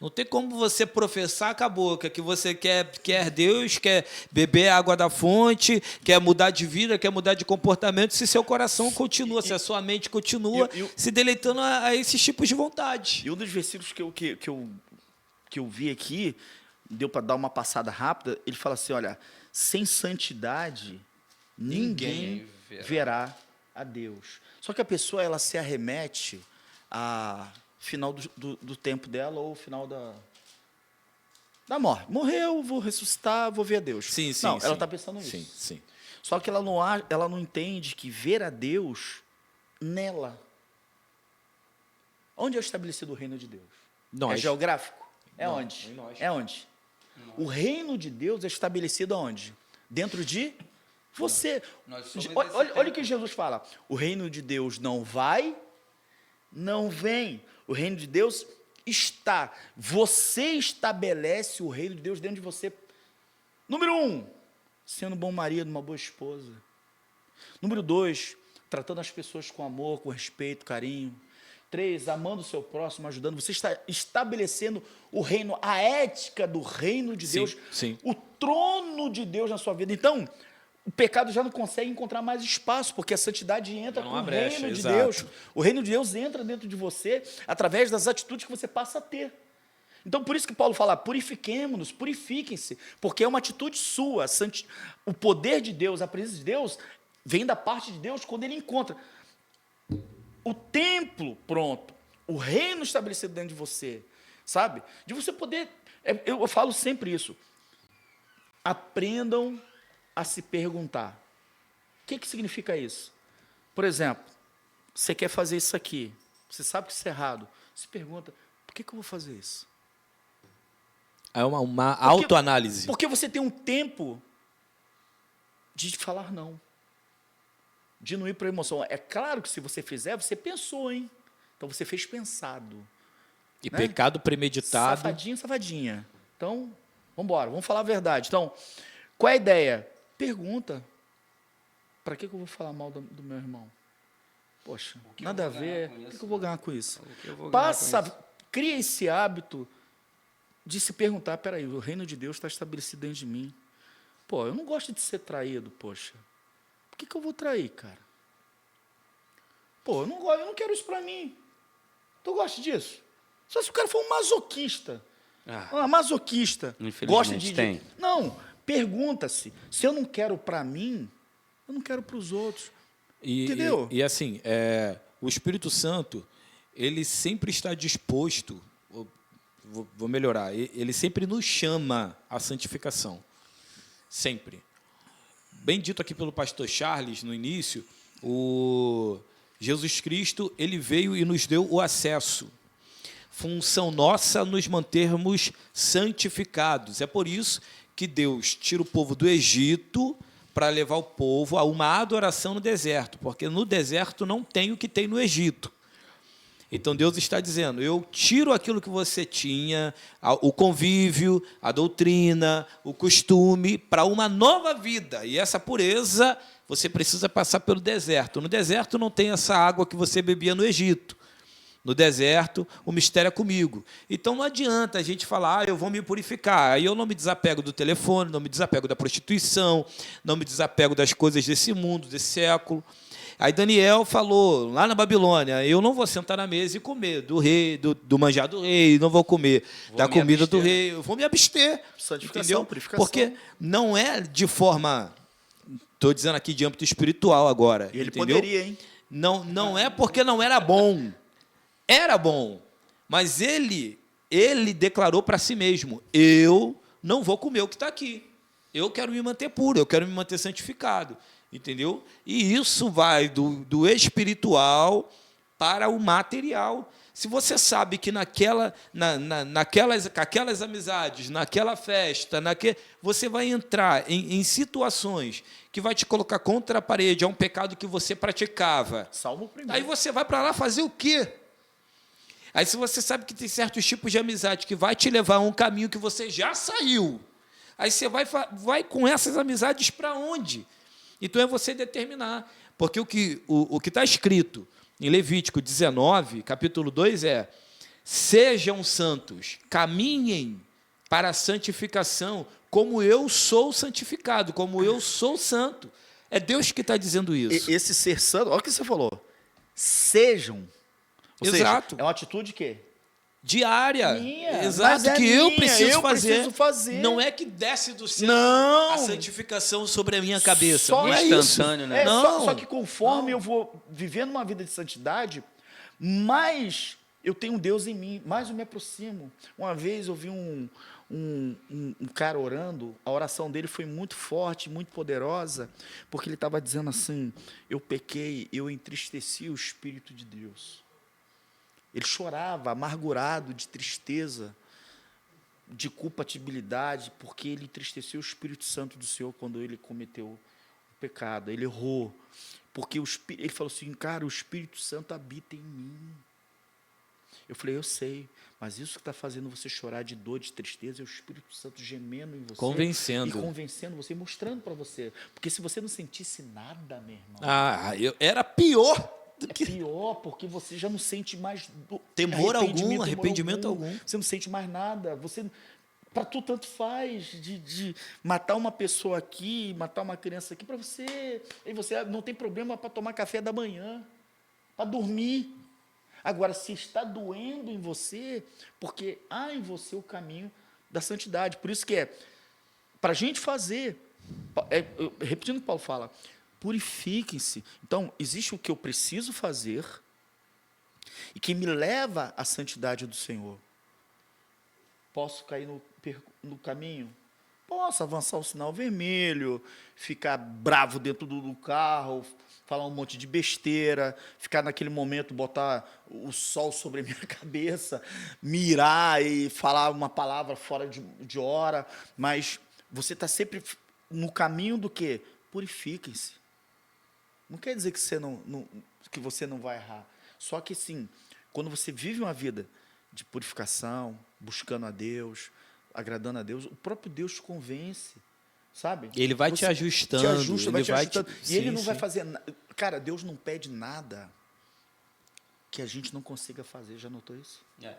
Não tem como você professar com a boca que você quer Deus, quer beber a água da fonte, quer mudar de vida, quer mudar de comportamento, se seu coração continua, se a sua mente continua se deleitando a esses tipos de vontade. E um dos versículos que eu vi aqui, deu para dar uma passada rápida, ele fala assim, olha, sem santidade ninguém verá a Deus. Só que a pessoa, ela se arremete a final do tempo dela ou final da morte. Morreu, vou ressuscitar, vou ver a Deus. Sim, não, ela está pensando nisso. Sim. Só que ela não entende que ver a Deus nela. Onde é estabelecido o reino de Deus? Nós. É geográfico? Onde? É onde? O reino de Deus é estabelecido aonde? Dentro de você. Olha o que Jesus fala. O reino de Deus não vai, não vem. O reino de Deus está. Você estabelece o reino de Deus dentro de você. Número 1, sendo um bom marido, uma boa esposa. Número 2, tratando as pessoas com amor, com respeito, carinho. 3, amando o seu próximo, ajudando. Você está estabelecendo o reino, a ética do reino de Deus, o trono de Deus na sua vida. Então, o pecado já não consegue encontrar mais espaço, porque a santidade entra com o reino de Deus. O reino de Deus entra dentro de você através das atitudes que você passa a ter. Então, por isso que Paulo fala, purifiquemo-nos, purifiquem-se, porque é uma atitude sua. O poder de Deus, a presença de Deus, vem da parte de Deus quando ele encontra o templo pronto, o reino estabelecido dentro de você, sabe? De você poder, eu falo sempre isso, aprendam a se perguntar, o que significa isso? Por exemplo, você quer fazer isso aqui, você sabe que isso é errado, se pergunta, por que eu vou fazer isso? É uma autoanálise. Porque você tem um tempo de falar não. De não ir para a emoção. É claro que se você fizer, você pensou, hein? Então você fez pensado. E né? pecado premeditado. Safadinha, safadinha. Então, vamos embora, vamos falar a verdade. Então, qual é a ideia? Pergunta. Para que eu vou falar mal do meu irmão? Poxa, nada a ver. O que eu vou ganhar com isso? Cria esse hábito de se perguntar, peraí, o reino de Deus está estabelecido dentro de mim. Pô, eu não gosto de ser traído, poxa. Por que eu vou trair, cara? Pô, eu não quero isso para mim. Tu gosta disso? Só se o cara for um masoquista. Masoquista. Gosta de tem. Não, pergunta-se. Se eu não quero para mim, eu não quero para os outros. Entendeu? E assim, o Espírito Santo, ele sempre está disposto, vou melhorar, ele sempre nos chama à santificação. Sempre. Bem dito aqui pelo pastor Charles no início, o Jesus Cristo, ele veio e nos deu o acesso. Função nossa nos mantermos santificados. É por isso que Deus tira o povo do Egito para levar o povo a uma adoração no deserto, porque no deserto não tem o que tem no Egito. Então Deus está dizendo, eu tiro aquilo que você tinha, o convívio, a doutrina, o costume, para uma nova vida. E essa pureza você precisa passar pelo deserto. No deserto não tem essa água que você bebia no Egito. No deserto, o mistério é comigo. Então não adianta a gente falar, eu vou me purificar. Aí eu não me desapego do telefone, não me desapego da prostituição, não me desapego das coisas desse mundo, desse século. Aí Daniel falou, lá na Babilônia, eu não vou sentar na mesa e comer do rei, do manjar do rei, não vou comer da comida do rei, eu vou me abster. Santificação, entendeu? purificação. Porque não é de forma, estou dizendo aqui de âmbito espiritual agora. E ele entendeu? poderia, hein? Não é porque não era bom. Era bom, mas ele declarou para si mesmo, eu não vou comer o que está aqui. Eu quero me manter puro, eu quero me manter santificado. Entendeu? E isso vai do espiritual para o material. Se você sabe que naquelas amizades, naquela festa, você vai entrar em situações que vai te colocar contra a parede, é um pecado que você praticava. Salmo primeiro. Aí você vai para lá fazer o quê? Aí se você sabe que tem certos tipos de amizade que vai te levar a um caminho que você já saiu, aí você vai com essas amizades para onde? Então é você determinar, porque o que está escrito em Levítico 19, capítulo 2 é: sejam santos, caminhem para a santificação, como eu sou santificado, como eu sou santo. É Deus que está dizendo isso. Esse ser santo, olha o que você falou. Sejam. Ou Exato. Seja, é uma atitude que diária. minha, Exato, mas que minha, eu preciso fazer. Não é que desce do céu Não. a santificação sobre a minha cabeça. Só não é instantâneo, isso. né? Não. Só que conforme eu vou vivendo uma vida de santidade, mais eu tenho um Deus em mim, mais eu me aproximo. Uma vez eu vi um cara orando, a oração dele foi muito forte, muito poderosa, porque ele estava dizendo assim, eu pequei, eu entristeci o Espírito de Deus. Ele chorava, amargurado, de tristeza, de culpabilidade, porque ele entristeceu o Espírito Santo do Senhor quando ele cometeu o pecado, ele errou. Porque ele falou assim, cara, o Espírito Santo habita em mim. Eu falei, eu sei, mas isso que está fazendo você chorar de dor, de tristeza, é o Espírito Santo gemendo em você. Convencendo. E convencendo você, mostrando para você. Porque se você não sentisse nada, meu irmão... Era pior. É pior, porque você já não sente mais temor algum, arrependimento algum. Você não sente mais nada. Para tu tanto faz de matar uma pessoa aqui, matar uma criança aqui, para você. E você não tem problema para tomar café da manhã, para dormir. Agora, se está doendo em você, porque há em você o caminho da santidade. Por isso que para a gente fazer, repetindo o que Paulo fala, purifiquem-se. Então, existe o que eu preciso fazer e que me leva à santidade do Senhor. Posso cair no caminho? Posso avançar o sinal vermelho, ficar bravo dentro do carro, falar um monte de besteira, ficar naquele momento, botar o sol sobre a minha cabeça, mirar e falar uma palavra fora de hora, mas você está sempre no caminho do quê? Purifiquem-se. Não quer dizer que que você não vai errar. Só que, sim, quando você vive uma vida de purificação, buscando a Deus, agradando a Deus, o próprio Deus te convence, sabe? Ele vai te ajustando. Te ajusta, vai te ajustando. E ele Sim, não vai sim. fazer... Cara, Deus não pede nada que a gente não consiga fazer. Já notou isso? É.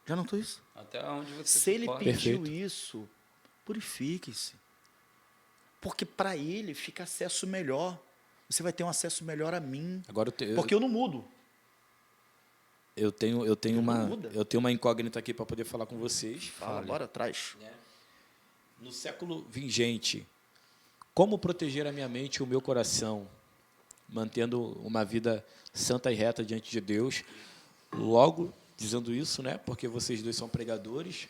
Já notou isso? Até onde você Se ele suporta. pediu Perfeito. isso, purifique-se. Porque para ele fica acesso melhor. Você vai ter um acesso melhor a mim. Agora Porque eu não mudo. eu tenho muda. uma incógnita aqui para poder falar com vocês. Fala, bora atrás. No século vigente, como proteger a minha mente e o meu coração, mantendo uma vida santa e reta diante de Deus? Logo, dizendo isso, né? Porque vocês dois são pregadores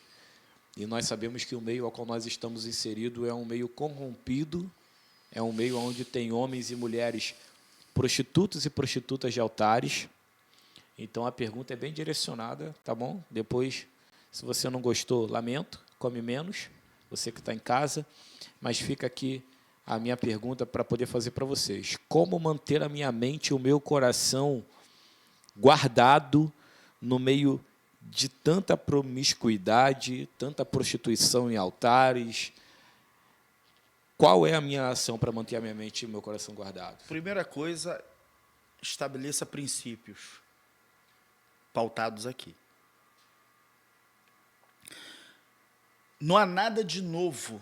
e nós sabemos que o meio ao qual nós estamos inseridos é um meio corrompido, é um meio onde tem homens e mulheres prostitutos e prostitutas de altares. Então a pergunta é bem direcionada, tá bom? Depois, se você não gostou, lamento, come menos, você que está em casa, mas fica aqui a minha pergunta para poder fazer para vocês. Como manter a minha mente e o meu coração guardado no meio de tanta promiscuidade, tanta prostituição em altares? Qual é a minha ação para manter a minha mente e o meu coração guardados? Primeira coisa, estabeleça princípios pautados aqui. Não há nada de novo.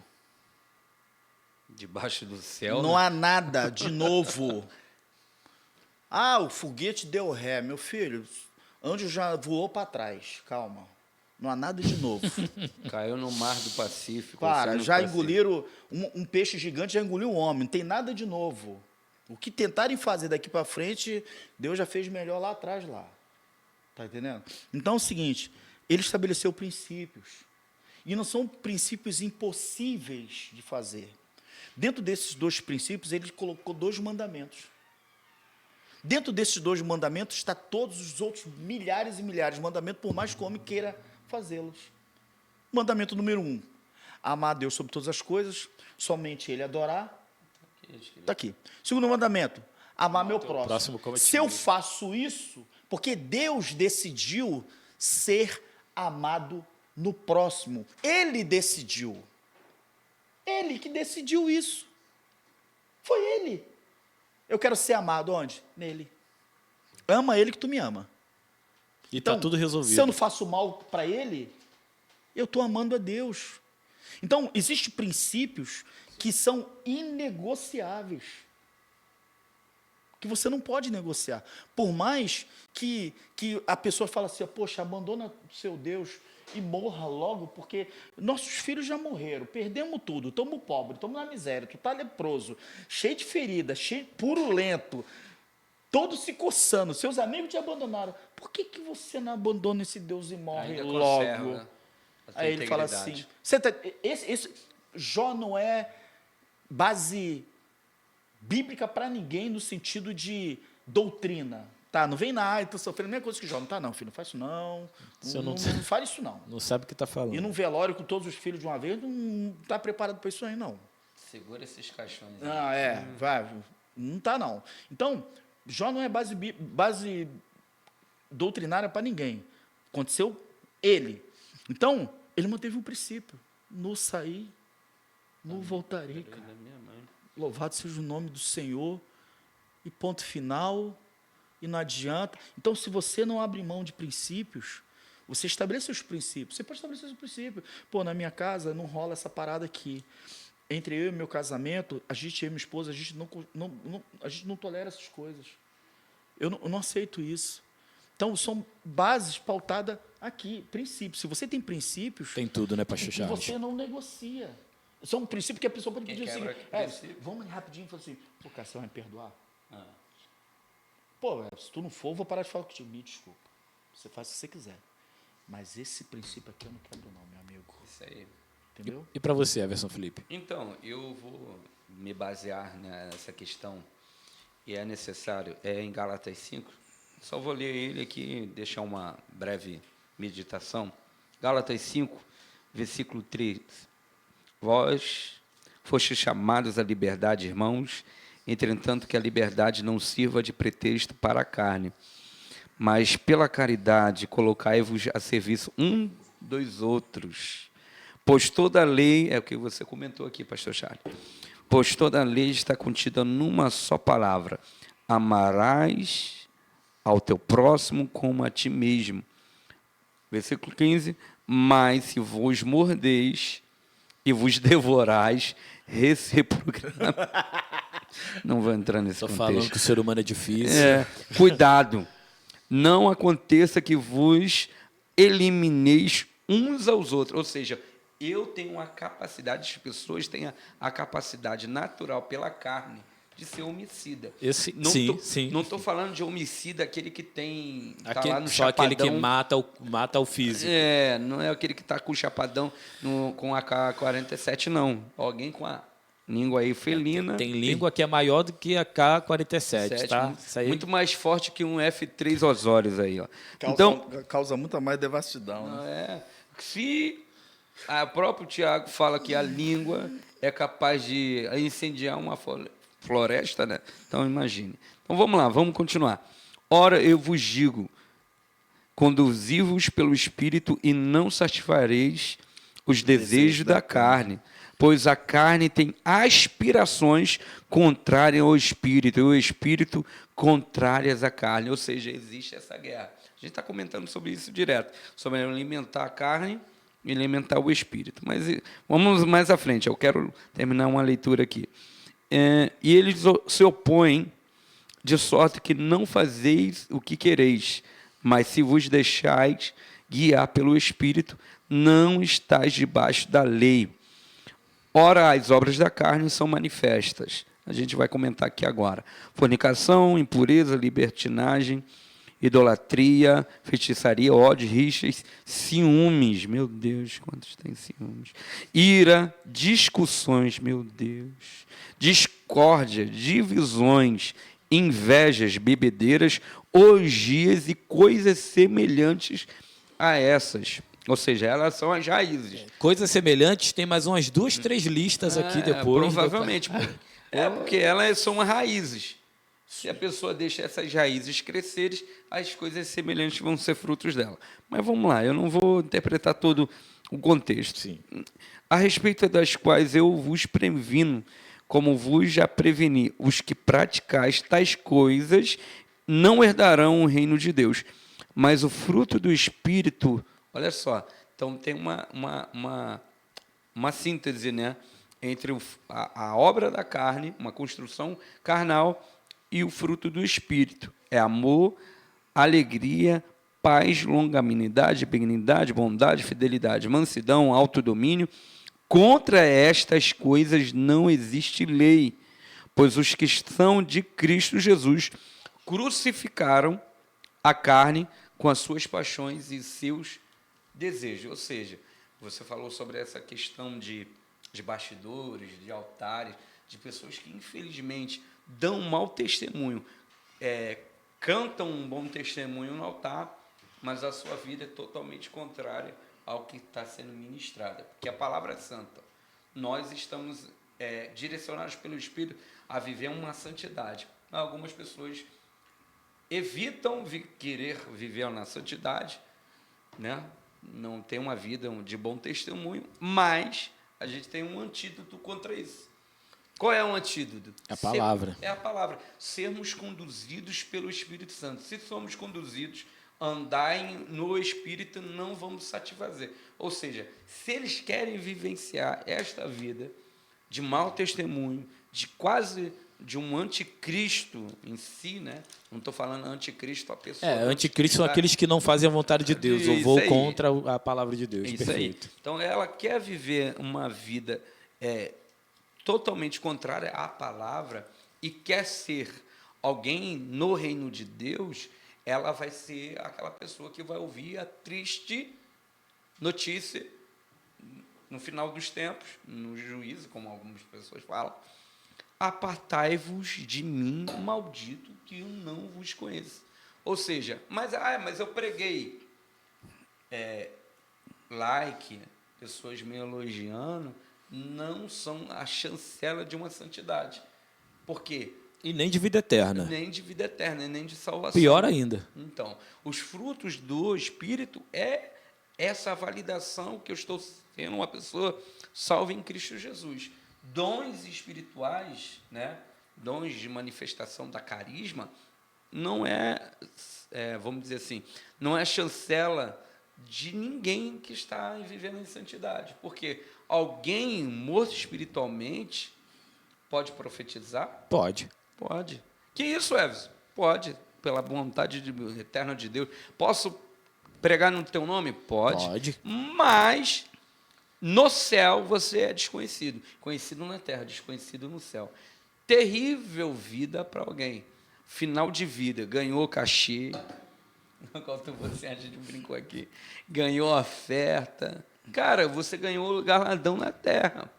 Debaixo do céu. Não né? há nada de novo. Ah, o foguete deu ré. Meu filho, anjo já voou para trás. Calma. Não há nada de novo. Caiu no mar do Pacífico. Para, Oceano já Pacífico. engoliram, um peixe gigante já engoliu um homem. Não tem nada de novo. O que tentarem fazer daqui para frente, Deus já fez melhor lá atrás lá. Tá entendendo? Então é o seguinte, ele estabeleceu princípios. E não são princípios impossíveis de fazer. Dentro desses 2 princípios, ele colocou 2 mandamentos. Dentro desses 2 mandamentos está todos os outros milhares e milhares de mandamentos, por mais que o homem queira fazê-los. Mandamento número 1, amar a Deus sobre todas as coisas, somente Ele adorar. Está aqui. Segundo mandamento, amar meu próximo. como Se eu faço isso, porque Deus decidiu ser amado no próximo. Ele decidiu. Ele que decidiu isso. Foi ele. Eu quero ser amado onde? Nele. Ama ele que tu me ama. E está tudo resolvido. Se eu não faço mal para ele, eu estou amando a Deus. Então, existem princípios que são inegociáveis. Que você não pode negociar. Por mais que a pessoa fale assim, poxa, abandona o seu Deus e morra logo, porque nossos filhos já morreram, perdemos tudo, estamos pobres, estamos na miséria, tu está leproso, cheio de ferida, cheio purulento, todo se coçando, seus amigos te abandonaram. Por que você não abandona esse Deus e morre Ainda logo? conserva a tua Aí ele fala integridade. assim, Jó não é base bíblica para ninguém no sentido de doutrina. Tá, não vem nada, estou sofrendo a mesma coisa que Jó. Não tá não, filho, não faz isso não. Não fale isso não. Não sabe o que está falando. E num velório com todos os filhos de uma vez, não está preparado para isso aí, não. Segura esses caixões. aí. Ah, vai, não está não. Então, Jó não é base doutrinária para ninguém. Aconteceu ele. Então, ele manteve um princípio. No sair, no voltarei, cara. Louvado seja o nome do Senhor. E ponto final. E não adianta. Então, se você não abre mão de princípios, você estabelece os princípios. Você pode estabelecer os princípios. Pô, na minha casa não rola essa parada aqui. Entre eu e meu casamento, eu e minha esposa, a gente não tolera essas coisas. Eu não aceito isso. Então, são bases pautadas aqui, princípios. Se você tem princípios... Tem tudo, né, pastor Charles? Você não negocia. São princípios que a pessoa pode pedir quebra assim, vamos ali rapidinho e falar assim, pô, cara, você vai me perdoar? Ah. Pô, se tu não for, eu vou parar de falar contigo. Me desculpa. Você faz o que você quiser. Mas esse princípio aqui eu não quebro não, meu amigo. Isso aí. Entendeu? E para você, Everson Felipe? Então, eu vou me basear nessa questão e é necessário, é em Gálatas 5. Só vou ler ele aqui e deixar uma breve meditação. Gálatas 5, versículo 3. Vós fostes chamados à liberdade, irmãos, entretanto que a liberdade não sirva de pretexto para a carne, mas pela caridade colocai-vos a serviço um dos outros. Pois toda a lei, é o que você comentou aqui, pastor Charles, pois toda a lei está contida numa só palavra: amarás ao teu próximo como a ti mesmo. Versículo 15, mas se vos mordeis e vos devorais reciprocamente. Não vou entrar nesse Estou contexto. falando que o ser humano é difícil. Cuidado, não aconteça que vos elimineis uns aos outros. Ou seja, eu tenho a capacidade, as pessoas têm a capacidade natural pela carne de ser homicida. Sim. Não estou falando de homicida, aquele que tem tá Aquele, lá no só chapadão. aquele que mata o físico. Não é aquele que está com o chapadão com a AK-47, não. Alguém com a língua aí felina. Tem língua que é maior do que a K-47, tá? Isso aí... Muito mais forte que um F3 Osórios aí, ó. Causa muito mais devastidão, né? Se o próprio Tiago fala que a língua é capaz de incendiar uma floresta, né? Então, imagine. Então, vamos lá, vamos continuar. Ora, eu vos digo, conduzi-vos pelo Espírito e não satisfareis os desejos da carne, pois a carne tem aspirações contrárias ao Espírito, e o Espírito contrárias à carne. Ou seja, existe essa guerra. A gente está comentando sobre isso direto, sobre alimentar a carne e alimentar o Espírito. Mas vamos mais à frente, eu quero terminar uma leitura aqui. E eles se opõem, de sorte que não fazeis o que quereis, mas se vos deixais guiar pelo Espírito, não estáis debaixo da lei. Ora, as obras da carne são manifestas. A gente vai comentar aqui agora. Fornicação, impureza, libertinagem, idolatria, feitiçaria, ódio, rixas, ciúmes. Meu Deus, quantos têm ciúmes? Ira, discussões, meu Deus. Discórdia, divisões, invejas, bebedeiras, orgias e coisas semelhantes a essas. Ou seja, elas são as raízes. Coisas semelhantes, tem mais umas 2, 3 listas aqui depois. Provavelmente. Porque elas são raízes. Se a pessoa deixa essas raízes crescerem, as coisas semelhantes vão ser frutos dela. Mas vamos lá, eu não vou interpretar todo o contexto. Sim. A respeito das quais eu vos previno, como vos já preveni, os que praticais tais coisas não herdarão o reino de Deus. Mas o fruto do Espírito, olha só, então tem uma síntese, né, entre a obra da carne, uma construção carnal, e o fruto do Espírito. É amor, alegria, paz, longanimidade, benignidade, bondade, fidelidade, mansidão, autodomínio. Contra estas coisas não existe lei, pois os que são de Cristo Jesus crucificaram a carne com as suas paixões e seus desejos. Ou seja, você falou sobre essa questão de bastidores, de altares, de pessoas que, infelizmente, dão um mau testemunho, cantam um bom testemunho no altar, mas a sua vida é totalmente contrária ao que está sendo ministrado, porque a palavra é santa. Nós estamos direcionados pelo Espírito a viver uma santidade. Algumas pessoas evitam querer viver na santidade, né? Não tem uma vida de bom testemunho, mas a gente tem um antídoto contra isso. Qual é o antídoto? A palavra. É a palavra. Sermos conduzidos pelo Espírito Santo. Se somos conduzidos, andar no Espírito, não vamos satisfazer. Ou seja, se eles querem vivenciar esta vida de mau testemunho, de um anticristo em si, né? Não estou falando anticristo a pessoa. Anticristo são aqueles que não fazem a vontade de Deus, ou vão contra a palavra de Deus. Isso Perfeito. Aí. Então, ela quer viver uma vida totalmente contrária à palavra e quer ser alguém no reino de Deus, ela vai ser aquela pessoa que vai ouvir a triste notícia no final dos tempos, no juízo, como algumas pessoas falam, apartai-vos de mim, maldito, que eu não vos conheço. Ou seja, mas eu preguei like, pessoas me elogiando, não são a chancela de uma santidade. Por quê? E nem de vida eterna. Nem de vida eterna, nem de salvação. Pior ainda. Então, os frutos do Espírito é essa validação que eu estou sendo uma pessoa salva em Cristo Jesus. Dons espirituais, né? Dons de manifestação da carisma, não vamos dizer assim, não é chancela de ninguém que está vivendo em santidade. Porque alguém morto espiritualmente pode profetizar? Pode. Pode. Que isso, Everson? Pode, pela vontade eterna de Deus. Posso pregar no teu nome? Pode. Pode. Mas no céu você é desconhecido. Conhecido na terra, desconhecido no céu. Terrível vida para alguém. Final de vida, ganhou cachê. Enquanto você, a gente brincou aqui. Ganhou oferta. Cara, você ganhou o galardão na terra.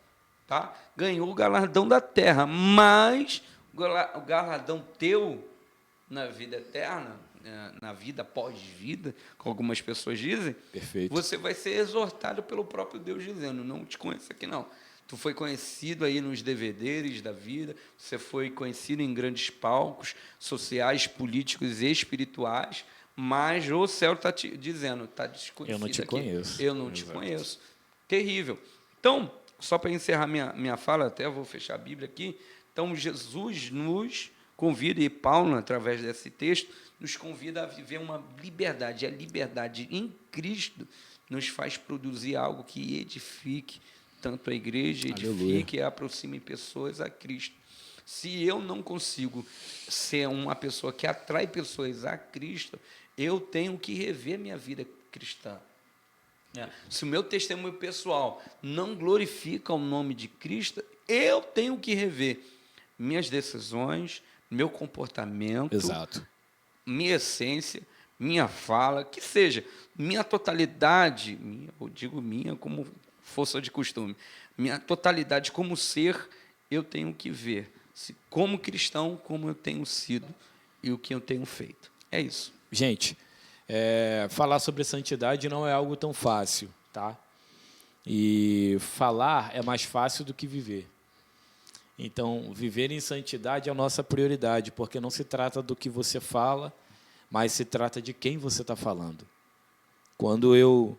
Tá? Ganhou o galardão da terra. Mas o galardão teu na vida eterna, na vida pós-vida, como algumas pessoas dizem, Perfeito. você vai ser exortado pelo próprio Deus dizendo, não te conheço aqui não. Tu foi conhecido aí nos devedores da vida, você foi conhecido em grandes palcos sociais, políticos e espirituais, mas o céu está te dizendo, está desconhecido. Eu não te aqui. conheço. Eu não te conheço. Terrível. Então, só para encerrar minha fala, até vou fechar a Bíblia aqui. Então, Jesus nos convida, e Paulo, através desse texto, nos convida a viver uma liberdade. A liberdade em Cristo nos faz produzir algo que edifique tanto a igreja, edifique e aproxime pessoas a Cristo. Se eu não consigo ser uma pessoa que atrai pessoas a Cristo, eu tenho que rever minha vida cristã. Se o meu testemunho pessoal não glorifica o nome de Cristo, eu tenho que rever minhas decisões, meu comportamento, Exato. minha essência, minha fala, que seja minha totalidade, eu digo minha como força de costume, minha totalidade como ser, eu tenho que ver se como cristão, como eu tenho sido e o que eu tenho feito. É isso. Gente, falar sobre santidade não é algo tão fácil, tá? E falar é mais fácil do que viver. Então, viver em santidade é a nossa prioridade, porque não se trata do que você fala, mas se trata de quem você está falando. Quando eu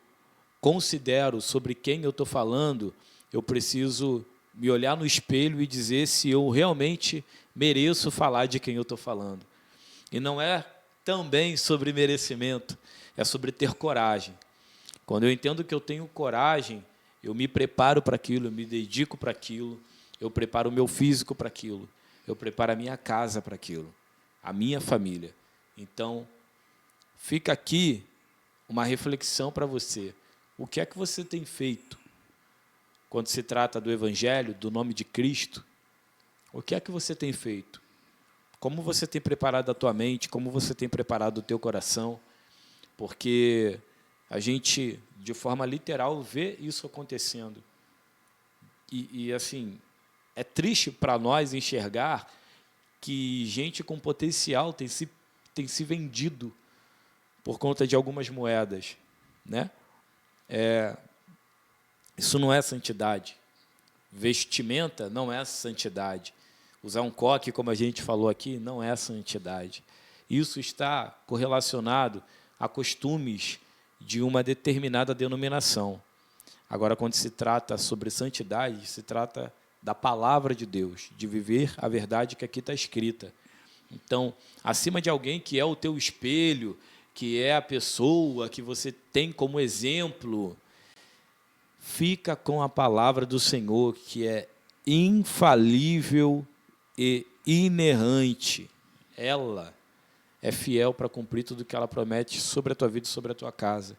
considero sobre quem eu estou falando, eu preciso me olhar no espelho e dizer se eu realmente mereço falar de quem eu estou falando. E não é também sobre merecimento, é sobre ter coragem. Quando eu entendo que eu tenho coragem, eu me preparo para aquilo, eu me dedico para aquilo, eu preparo o meu físico para aquilo, eu preparo a minha casa para aquilo, a minha família. Então, fica aqui uma reflexão para você. O que é que você tem feito quando se trata do Evangelho, do nome de Cristo? O que é que você tem feito? Como você tem preparado a tua mente? Como você tem preparado o teu coração? Porque a gente, de forma literal, vê isso acontecendo. E assim, é triste para nós enxergar que gente com potencial tem se vendido por conta de algumas moedas, né? Isso não é santidade. Vestimenta não é santidade. Usar um coque, como a gente falou aqui, não é santidade. Isso está correlacionado a costumes de uma determinada denominação. Agora, quando se trata sobre santidade, se trata da palavra de Deus, de viver a verdade que aqui está escrita. Então, acima de alguém que é o teu espelho, que é a pessoa que você tem como exemplo, fica com a palavra do Senhor, que é infalível e inerrante. Ela é fiel para cumprir tudo que ela promete sobre a tua vida e sobre a tua casa.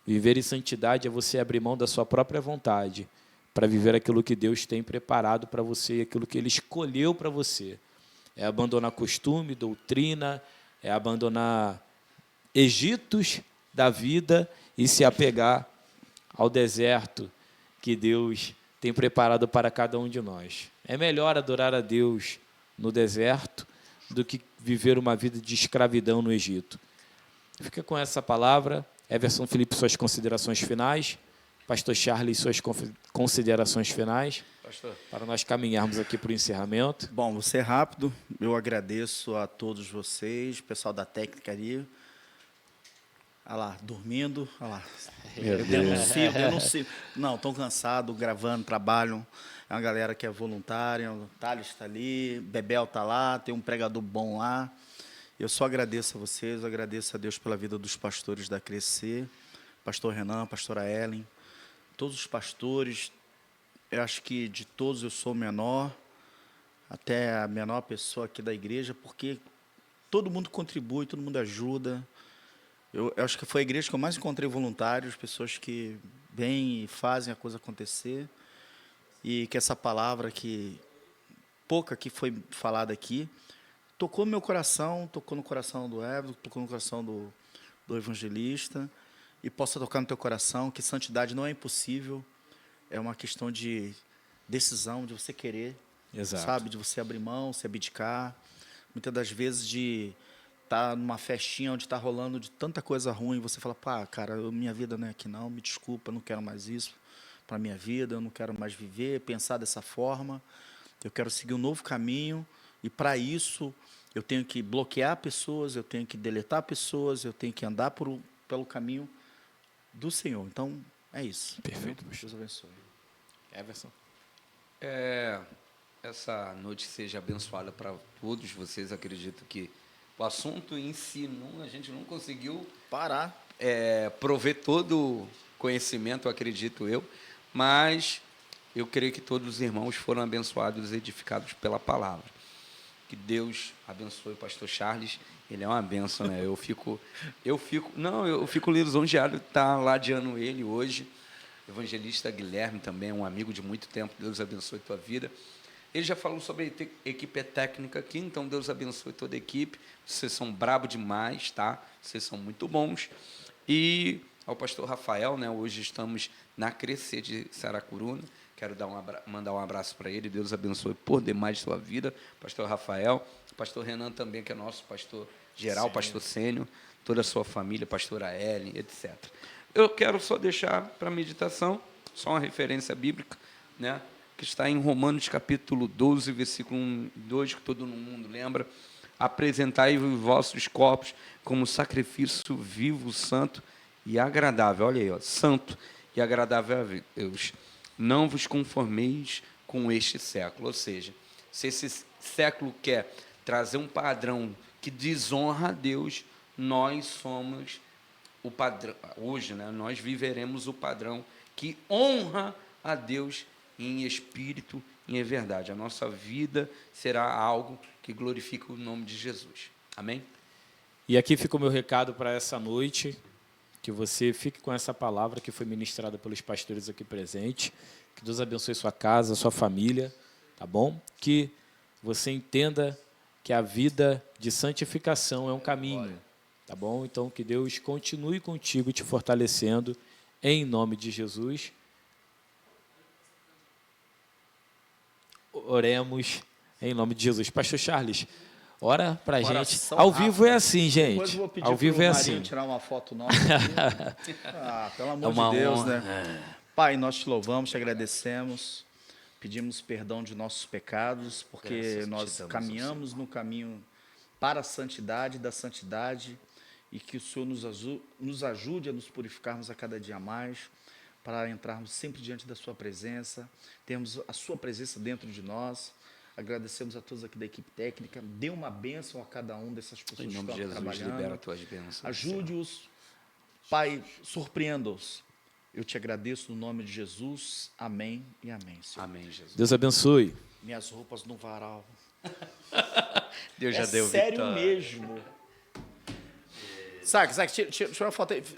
Viver em santidade é você abrir mão da sua própria vontade para viver aquilo que Deus tem preparado para você, aquilo que Ele escolheu para você. É abandonar costume, doutrina, é abandonar egitos da vida e se apegar ao deserto que Deus tem preparado para cada um de nós. É melhor adorar a Deus no deserto do que viver uma vida de escravidão no Egito. Fica com essa palavra. Everson Felipe, suas considerações finais. Pastor Charles, suas considerações finais. Pastor. Para nós caminharmos aqui para o encerramento. Bom, vou ser rápido. Eu agradeço a todos vocês, pessoal da técnica ali. Olha lá, dormindo. Olha lá. Eu denuncio. Não, estão cansados, gravando, trabalham. É uma galera que é voluntária. O Thales está ali, Bebel está lá, tem um pregador bom lá. Eu só agradeço a vocês, agradeço a Deus pela vida dos pastores da Crescer, pastor Renan, pastora Ellen, todos os pastores. Eu acho que de todos eu sou o menor, até a menor pessoa aqui da igreja, porque todo mundo contribui, todo mundo ajuda. Eu acho que foi a igreja que eu mais encontrei voluntários, pessoas que vêm e fazem a coisa acontecer. E que essa palavra pouca que foi falada aqui, tocou no meu coração, tocou no coração do Everton, tocou no coração do evangelista, e possa tocar no teu coração que santidade não é impossível, é uma questão de decisão, de você querer, Exato. sabe? De você abrir mão, se abdicar, muitas das vezes de estar numa festinha onde está rolando de tanta coisa ruim, você fala, pá, cara, minha vida não é aqui não, me desculpa, não quero mais isso para a minha vida, eu não quero mais viver, pensar dessa forma, eu quero seguir um novo caminho, e para isso eu tenho que bloquear pessoas, eu tenho que deletar pessoas, eu tenho que andar pelo caminho do Senhor. Então, é isso. Perfeito. Deus abençoe. Everson. Essa noite seja abençoada para todos vocês. Acredito que o assunto em si, a gente não conseguiu Parar. prover todo o conhecimento, acredito eu, mas eu creio que todos os irmãos foram abençoados e edificados pela palavra. Que Deus abençoe o pastor Charles. Ele é uma benção, né? Eu fico lisonjeado de estar ladeando ele hoje. Evangelista Guilherme também é um amigo de muito tempo. Deus abençoe a tua vida. Ele já falou sobre a equipe técnica aqui, então Deus abençoe toda a equipe. Vocês são brabo demais, tá? Vocês são muito bons. E ao pastor Rafael, né? Hoje estamos na Crescer de Saracuruna. Quero mandar um abraço para ele. Deus abençoe por demais sua vida, pastor Rafael. Pastor Renan também, que é nosso pastor geral, pastor Sênio, toda a sua família, pastora Ellen, etc. Eu quero só deixar para meditação, só uma referência bíblica, né? Que está em Romanos capítulo 12, versículo 1 e 2, que todo mundo lembra. Apresentai os vossos corpos como sacrifício vivo, santo e agradável. Olha aí, ó, santo e agradável a Deus. Não vos conformeis com este século. Ou seja, se esse século quer trazer um padrão que desonra a Deus, nós somos o padrão. Hoje, né, nós viveremos o padrão que honra a Deus em espírito e em verdade. A nossa vida será algo que glorifica o nome de Jesus. Amém? E aqui fica o meu recado para essa noite, que você fique com essa palavra que foi ministrada pelos pastores aqui presentes, que Deus abençoe sua casa, sua família, tá bom? Que você entenda que a vida de santificação é um caminho, tá bom? Então, que Deus continue contigo, te fortalecendo, em nome de Jesus. Oremos em nome de Jesus. Pastor Charles, ora pra gente. Ao vivo é assim, gente. Depois eu vou pedir Ao vivo é pro Marinho assim. tirar uma foto nossa aqui. Pelo amor de Deus, honra. né? Pai, nós te louvamos, te agradecemos, pedimos perdão de nossos pecados, porque Graças nós te damos, caminhamos no caminho para a santidade, da santidade, e que o Senhor nos ajude a nos purificarmos a cada dia mais, para entrarmos sempre diante da sua presença, termos a sua presença dentro de nós. Agradecemos a todos aqui da equipe técnica. Dê uma bênção a cada um dessas pessoas Em que nome de estão Jesus, trabalhando. libera as tuas bênçãos. Ajude-os, Pai, surpreenda-os. Eu te agradeço no nome de Jesus. Amém e amém, Senhor. Amém, Jesus. Deus abençoe. Minhas roupas no varal. Deus já deu sério vitória. mesmo. Saca, deixa eu uma foto aí.